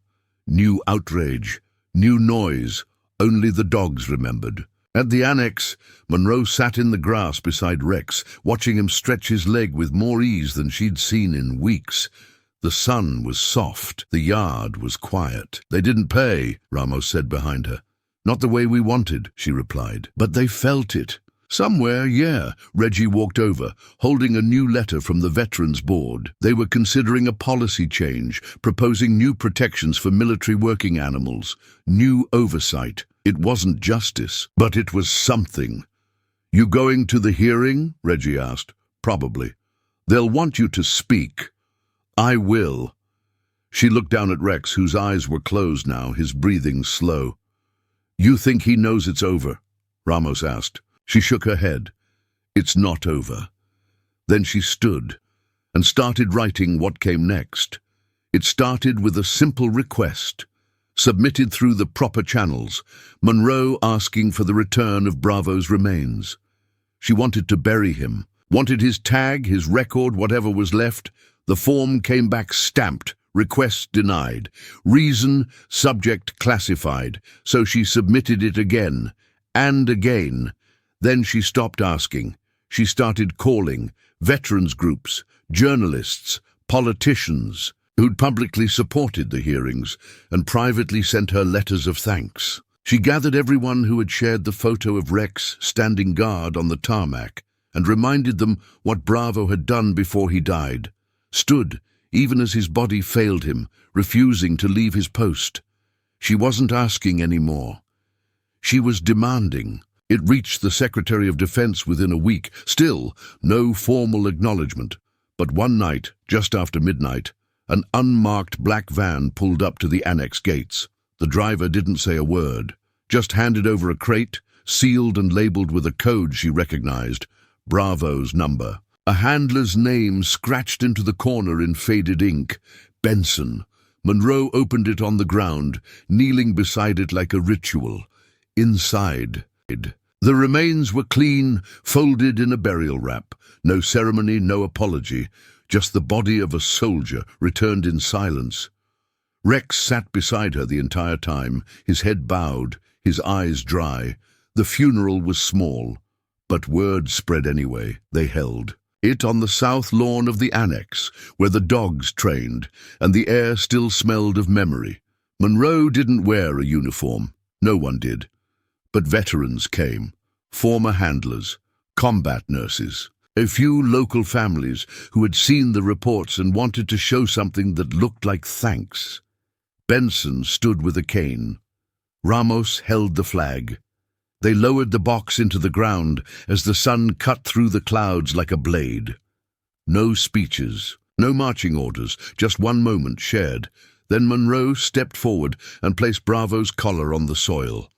New outrage, new noise, only the dogs remembered. At the annex, Monroe sat in the grass beside Rex, watching him stretch his leg with more ease than she'd seen in weeks. The sun was soft. The yard was quiet. They didn't pay, Ramos said behind her. Not the way we wanted, she replied. But they felt it. Somewhere, yeah. Reggie walked over, holding a new letter from the Veterans Board. They were considering a policy change, proposing new protections for military working animals, new oversight. It wasn't justice, but it was something. You going to the hearing? Reggie asked. Probably. They'll want you to speak. I will. She looked down at Rex, whose eyes were closed now, his breathing slow. You think he knows it's over? Ramos asked. She shook her head. It's not over. Then she stood and started writing what came next. It started with a simple request, submitted through the proper channels, Monroe asking for the return of Bravo's remains. She wanted to bury him, wanted his tag, his record, whatever was left. The form came back stamped, request denied. Reason, subject classified, so she submitted it again, and again. Then she stopped asking. She started calling veterans groups, journalists, politicians who'd publicly supported the hearings and privately sent her letters of thanks. She gathered everyone who had shared the photo of Rex standing guard on the tarmac and reminded them what Bravo had done before he died. Stood even as his body failed him, refusing to leave his post. She wasn't asking anymore. She was demanding. It reached the Secretary of Defense within a week. Still, no formal acknowledgement. But one night, just after midnight, an unmarked black van pulled up to the annex gates. The driver didn't say a word, just handed over a crate, sealed and labeled with a code she recognized, Bravo's number. A handler's name scratched into the corner in faded ink, Benson. Monroe opened it on the ground, kneeling beside it like a ritual. Inside, the remains were clean, folded in a burial wrap. No ceremony, no apology, just the body of a soldier returned in silence. Rex sat beside her the entire time, his head bowed, his eyes dry. The funeral was small, but word spread anyway. They held it on the south lawn of the annex, where the dogs trained, and the air still smelled of memory. Monroe didn't wear a uniform. No one did. But veterans came, former handlers, combat nurses, a few local families who had seen the reports and wanted to show something that looked like thanks. Benson stood with a cane. Ramos held the flag. They lowered the box into the ground as the sun cut through the clouds like a blade. No speeches, no marching orders, just one moment shared. Then Monroe stepped forward and placed Bravo's collar on the soil.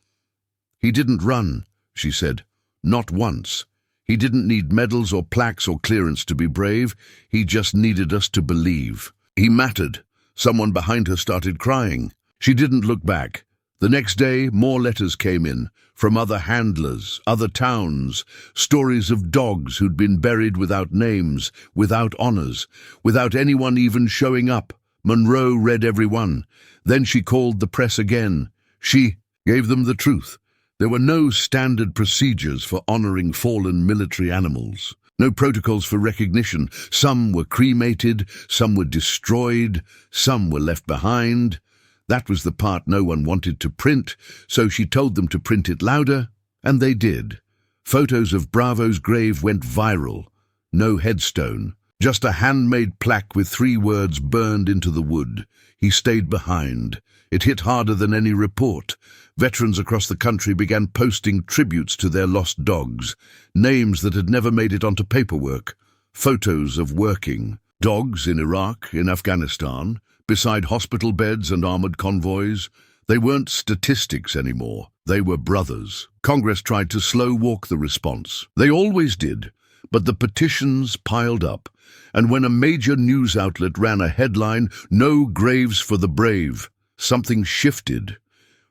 "He didn't run," she said. "Not once. He didn't need medals or plaques or clearance to be brave. He just needed us to believe. He mattered." Someone behind her started crying. She didn't look back. The next day, more letters came in, from other handlers, other towns, stories of dogs who'd been buried without names, without honors, without anyone even showing up. Monroe read every one. Then she called the press again. She gave them the truth. There were no standard procedures for honoring fallen military animals. No protocols for recognition. Some were cremated, some were destroyed, some were left behind. That was the part no one wanted to print, so she told them to print it louder, and they did. Photos of Bravo's grave went viral. No headstone, just a handmade plaque with 3 words burned into the wood. He stayed behind. It hit harder than any report. Veterans across the country began posting tributes to their lost dogs, names that had never made it onto paperwork, photos of working dogs in Iraq, in Afghanistan, beside hospital beds and armored convoys. They weren't statistics anymore. They were brothers. Congress tried to slow-walk the response. They always did, but the petitions piled up, and when a major news outlet ran a headline, "No graves for the brave," something shifted.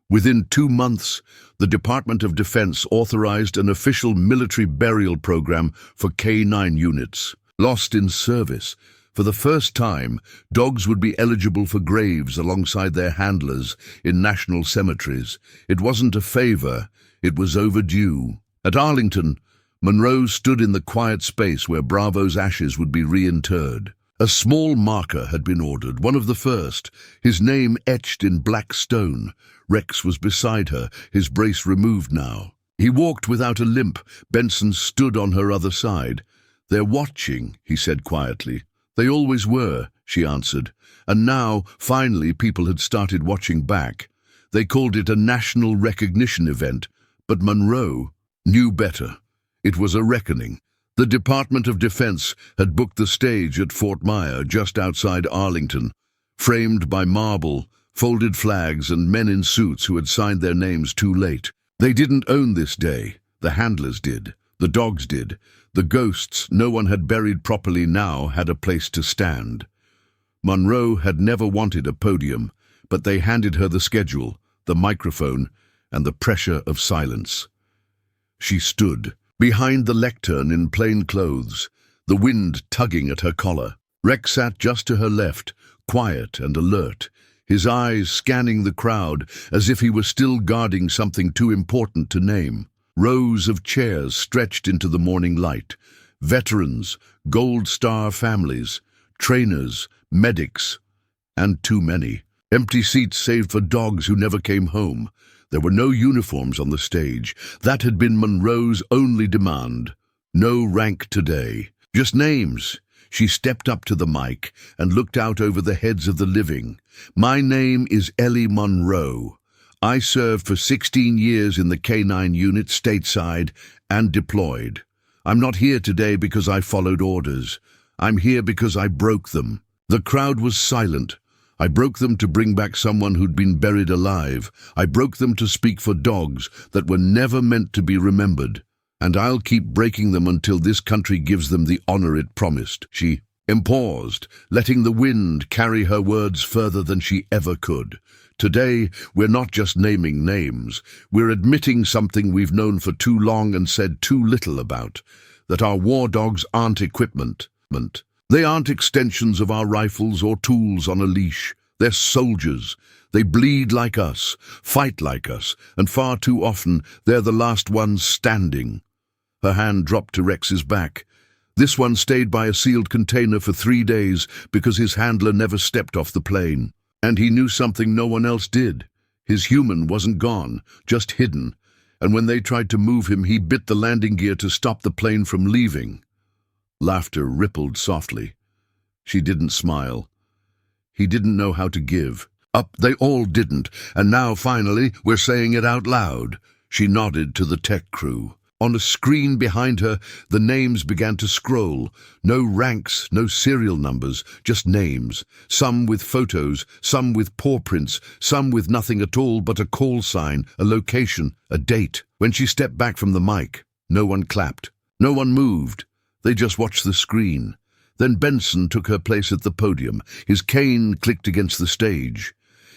Within 2 months, the Department of Defense authorized an official military burial program for K-9 units. Lost in service. For the first time, dogs would be eligible for graves alongside their handlers in national cemeteries. It wasn't a favor, it was overdue. At Arlington, Monroe stood in the quiet space where Bravo's ashes would be reinterred. A small marker had been ordered, one of the first, his name etched in black stone. Rex was beside her, his brace removed now. He walked without a limp. Benson stood on her other side. "They're watching," he said quietly. "They always were," she answered. And now, finally, people had started watching back. They called it a national recognition event, but Monroe knew better. It was a reckoning. The Department of Defense had booked the stage at Fort Myer, just outside Arlington, framed by marble, folded flags, and men in suits who had signed their names too late. They didn't own this day. The handlers did. The dogs did. The ghosts no one had buried properly now had a place to stand. Monroe had never wanted a podium, but they handed her the schedule, the microphone, and the pressure of silence. She stood behind the lectern in plain clothes, the wind tugging at her collar. Rex sat just to her left, quiet and alert, his eyes scanning the crowd as if he were still guarding something too important to name. Rows of chairs stretched into the morning light. Veterans, Gold Star families, trainers, medics, and too many. Empty seats saved for dogs who never came home. There were no uniforms on the stage. That had been Monroe's only demand. No rank today. Just names. She stepped up to the mic and looked out over the heads of the living. "My name is Ellie Monroe. I served for 16 years in the K-9 unit stateside and deployed. I'm not here today because I followed orders. I'm here because I broke them." The crowd was silent. "I broke them to bring back someone who'd been buried alive. I broke them to speak for dogs that were never meant to be remembered. And I'll keep breaking them until this country gives them the honor it promised." She paused, letting the wind carry her words further than she ever could. "Today, we're not just naming names. We're admitting something we've known for too long and said too little about, that our war dogs aren't equipment. They aren't extensions of our rifles or tools on a leash. They're soldiers. They bleed like us, fight like us, and far too often they're the last ones standing." Her hand dropped to Rex's back. This one stayed by a sealed container for 3 days because his handler never stepped off the plane. And he knew something no one else did. His human wasn't gone, just hidden. And when they tried to move him, he bit the landing gear to stop the plane from leaving. Laughter rippled softly. She didn't smile. He didn't know how to give. Up, they all didn't, and now finally we're saying it out loud. She nodded to the tech crew. On a screen behind her, the names began to scroll. No ranks, no serial numbers, just names. Some with photos, some with paw prints, some with nothing at all but a call sign, a location, a date. When she stepped back from the mic, no one clapped. No one moved. They just watched the screen. Then Benson took her place at the podium. His cane clicked against the stage.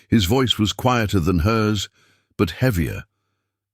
His voice was quieter than hers, but heavier.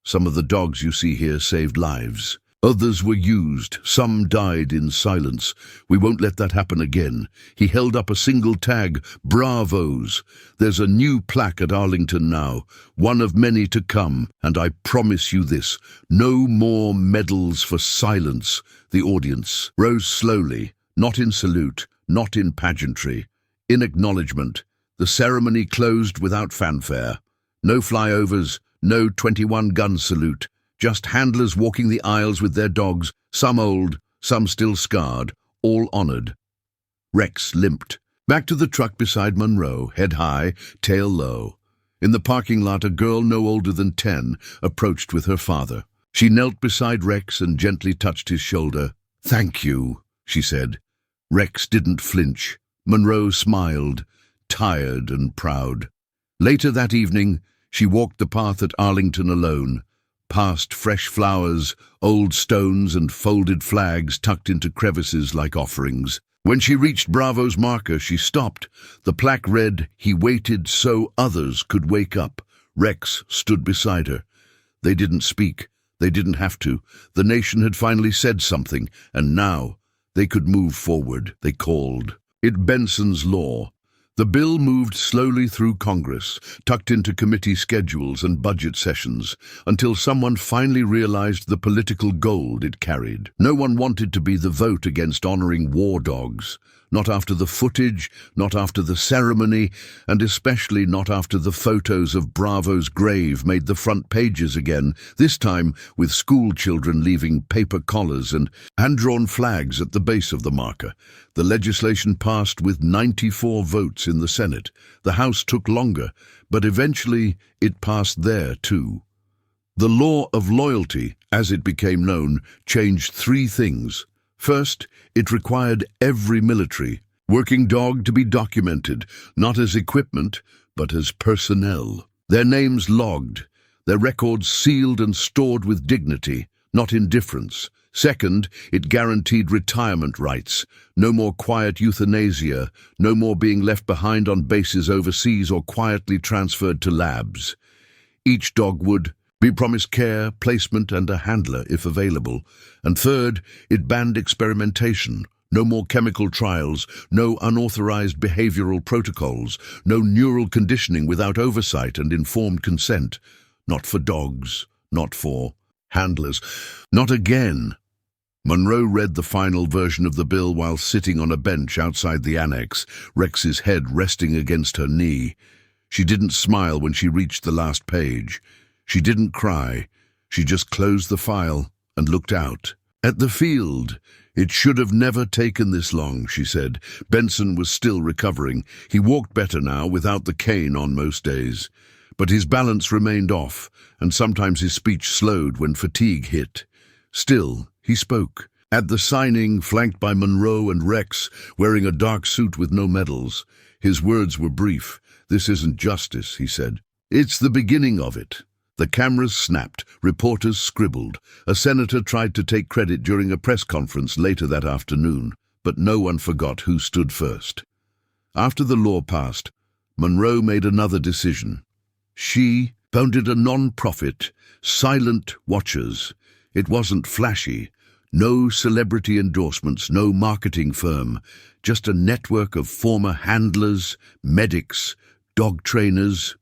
"Some of the dogs you see here saved lives. Others were used. Some died in silence. We won't let that happen again." He held up a single tag, "Bravos." "There's a new plaque at Arlington now, one of many to come, and I promise you this, no more medals for silence." The audience rose slowly, not in salute, not in pageantry, in acknowledgement. The ceremony closed without fanfare. No flyovers, no 21-gun salute, just handlers walking the aisles with their dogs, some old, some still scarred, all honored. Rex limped back to the truck beside Monroe, head high, tail low. In the parking lot, a girl no older than 10 approached with her father. She knelt beside Rex and gently touched his shoulder. "Thank you," she said. Rex didn't flinch. Monroe smiled, tired and proud. Later that evening, she walked the path at Arlington alone, past fresh flowers, old stones and folded flags tucked into crevices like offerings. When she reached Bravo's marker, she stopped. The plaque read, "He waited so others could wake up." Rex stood beside her. They didn't speak. They didn't have to. The nation had finally said something, and now they could move forward. They called it Benson's Law. The bill moved slowly through Congress, tucked into committee schedules and budget sessions, until someone finally realized the political gold it carried. No one wanted to be the vote against honoring war dogs. Not after the footage, not after the ceremony, and especially not after the photos of Bravo's grave made the front pages again, this time with school children leaving paper collars and hand-drawn flags at the base of the marker. The legislation passed with 94 votes in the Senate. The House took longer, but eventually it passed there too. The law of loyalty, as it became known, changed 3 things. First, it required every military working dog to be documented, not as equipment, but as personnel. Their names logged, their records sealed and stored with dignity, not indifference. Second, it guaranteed retirement rights. No more quiet euthanasia, no more being left behind on bases overseas or quietly transferred to labs. Each dog would be promised care, placement, and a handler if available. And third, it banned experimentation. No more chemical trials, no unauthorized behavioral protocols, no neural conditioning without oversight and informed consent. Not for dogs, not for handlers. Not again. Monroe read the final version of the bill while sitting on a bench outside the annex, Rex's head resting against her knee. She didn't smile when she reached the last page. She didn't cry. She just closed the file and looked out. At the field, "It should have never taken this long," she said. Benson was still recovering. He walked better now, without the cane on most days. But his balance remained off, and sometimes his speech slowed when fatigue hit. Still, he spoke. At the signing, flanked by Monroe and Rex, wearing a dark suit with no medals, his words were brief. "This isn't justice," he said. "It's the beginning of it." The cameras snapped, reporters scribbled. A senator tried to take credit during a press conference later that afternoon, but no one forgot who stood first. After the law passed, Monroe made another decision. She founded a non-profit, Silent Watchers. It wasn't flashy. No celebrity endorsements, no marketing firm, just a network of former handlers, medics, dog trainers,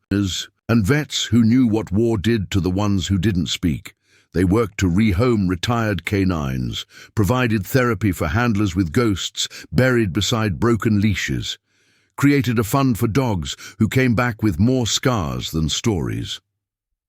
and vets who knew what war did to the ones who didn't speak. They worked to rehome retired canines, provided therapy for handlers with ghosts buried beside broken leashes, created a fund for dogs who came back with more scars than stories.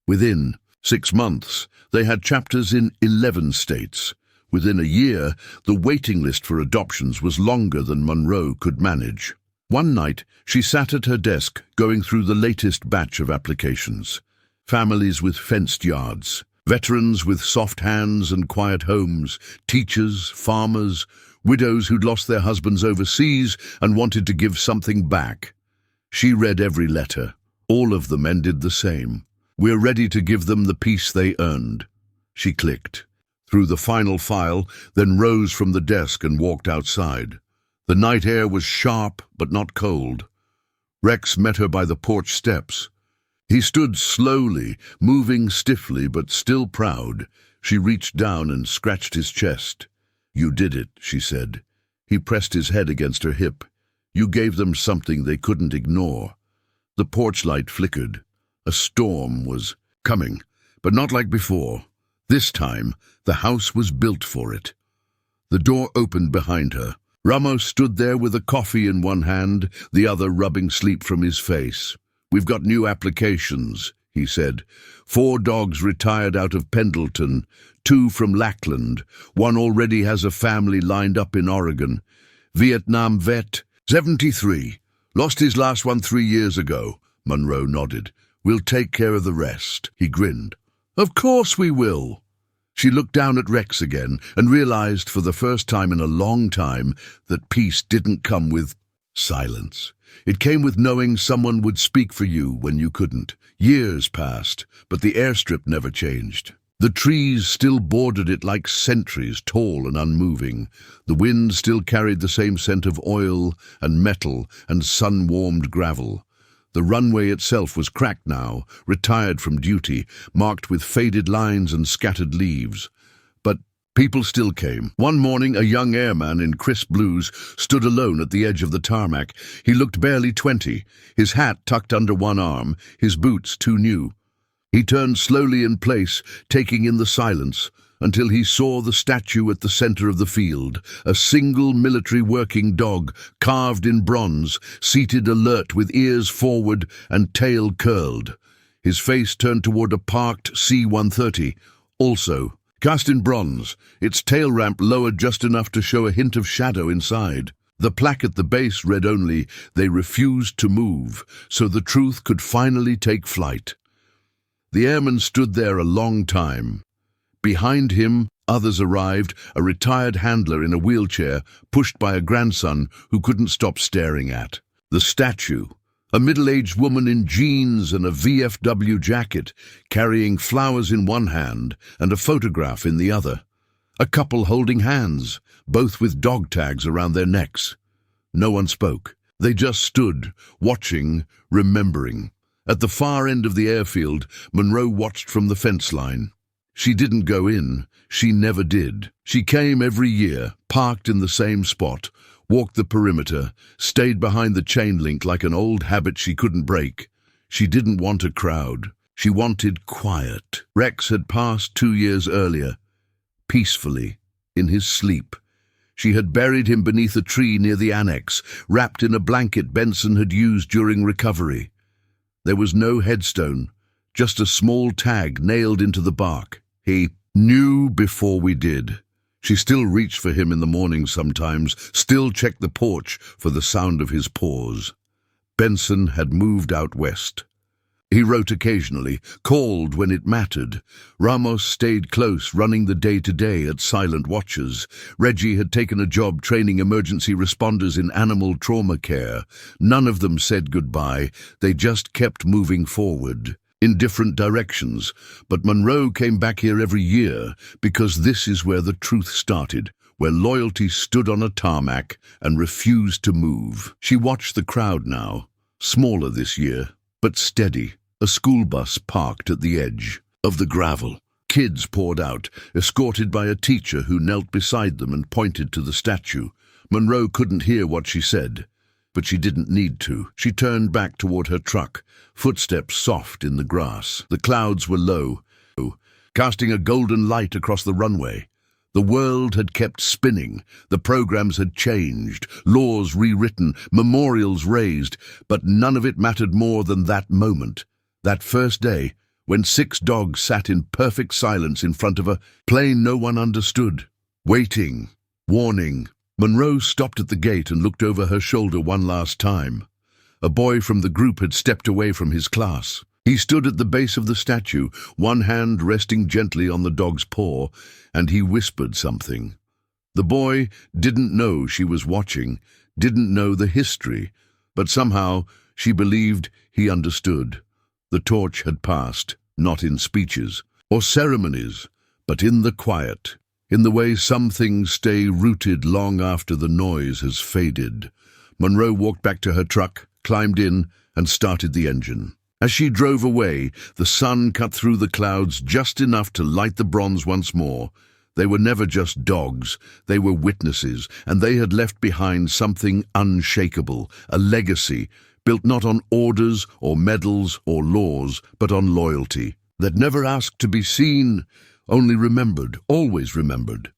Within 6 months, they had chapters in 11 states. Within a year, the waiting list for adoptions was longer than Monroe could manage. One night, she sat at her desk, going through the latest batch of applications. Families with fenced yards, veterans with soft hands and quiet homes, teachers, farmers, widows who'd lost their husbands overseas and wanted to give something back. She read every letter. All of them ended the same. "We're ready to give them the peace they earned." She clicked through the final file, then rose from the desk and walked outside. The night air was sharp but not cold. Rex met her by the porch steps. He stood slowly, moving stiffly but still proud. She reached down and scratched his chest. "You did it," she said. He pressed his head against her hip. "You gave them something they couldn't ignore." The porch light flickered. A storm was coming, but not like before. This time, the house was built for it. The door opened behind her. Ramos stood there with a coffee in one hand, the other rubbing sleep from his face. "We've got new applications," he said. 4 dogs retired out of Pendleton, 2 from Lackland. One already has a family lined up in Oregon. Vietnam vet, 73. Lost his last one 3 years ago. Monroe nodded. "We'll take care of the rest." He grinned. "Of course we will." She looked down at Rex again and realized for the first time in a long time that peace didn't come with silence. It came with knowing someone would speak for you when you couldn't. Years passed, but the airstrip never changed. The trees still bordered it like sentries, tall and unmoving. The wind still carried the same scent of oil and metal and sun-warmed gravel. The runway itself was cracked now, retired from duty, marked with faded lines and scattered leaves. But people still came. One morning, a young airman in crisp blues stood alone at the edge of the tarmac. He looked barely 20, his hat tucked under one arm, his boots too new. He turned slowly in place, taking in the silence, until he saw the statue at the center of the field, a single military working dog, carved in bronze, seated alert with ears forward and tail curled. His face turned toward a parked C-130, also cast in bronze, its tail ramp lowered just enough to show a hint of shadow inside. The plaque at the base read only, "They refused to move, so the truth could finally take flight." The airman stood there a long time. Behind him, others arrived, a retired handler in a wheelchair, pushed by a grandson who couldn't stop staring at the statue. A middle-aged woman in jeans and a VFW jacket, carrying flowers in one hand and a photograph in the other. A couple holding hands, both with dog tags around their necks. No one spoke. They just stood, watching, remembering. At the far end of the airfield, Monroe watched from the fence line. She didn't go in. She never did. She came every year, parked in the same spot, walked the perimeter, stayed behind the chain link like an old habit she couldn't break. She didn't want a crowd. She wanted quiet. Rex had passed 2 years earlier, peacefully, in his sleep. She had buried him beneath a tree near the annex, wrapped in a blanket Benson had used during recovery. There was no headstone, just a small tag nailed into the bark. "He knew before we did." She still reached for him in the morning sometimes, still checked the porch for the sound of his paws. Benson had moved out west. He wrote occasionally, called when it mattered. Ramos stayed close, running the day-to-day at silent watches. Reggie had taken a job training emergency responders in animal trauma care. None of them said goodbye. They just kept moving forward, in different directions. But Monroe came back here every year because this is where the truth started, where loyalty stood on a tarmac and refused to move. She watched the crowd now, smaller this year, but steady. A school bus parked at the edge of the gravel. Kids poured out, escorted by a teacher who knelt beside them and pointed to the statue. Monroe couldn't hear what she said, but she didn't need to. She turned back toward her truck, footsteps soft in the grass. The clouds were low, casting a golden light across the runway. The world had kept spinning, the programs had changed, laws rewritten, memorials raised, but none of it mattered more than that moment, that first day, when 6 dogs sat in perfect silence in front of a plane no one understood. Waiting, warning. Monroe stopped at the gate and looked over her shoulder one last time. A boy from the group had stepped away from his class. He stood at the base of the statue, one hand resting gently on the dog's paw, and he whispered something. The boy didn't know she was watching, didn't know the history, but somehow she believed he understood. The torch had passed, not in speeches or ceremonies, but in the quiet, in the way some things stay rooted long after the noise has faded. Monroe walked back to her truck, climbed in, and started the engine. As she drove away, the sun cut through the clouds just enough to light the bronze once more. They were never just dogs, they were witnesses, and they had left behind something unshakable, a legacy, built not on orders or medals or laws, but on loyalty, that never asked to be seen, only remembered, always remembered.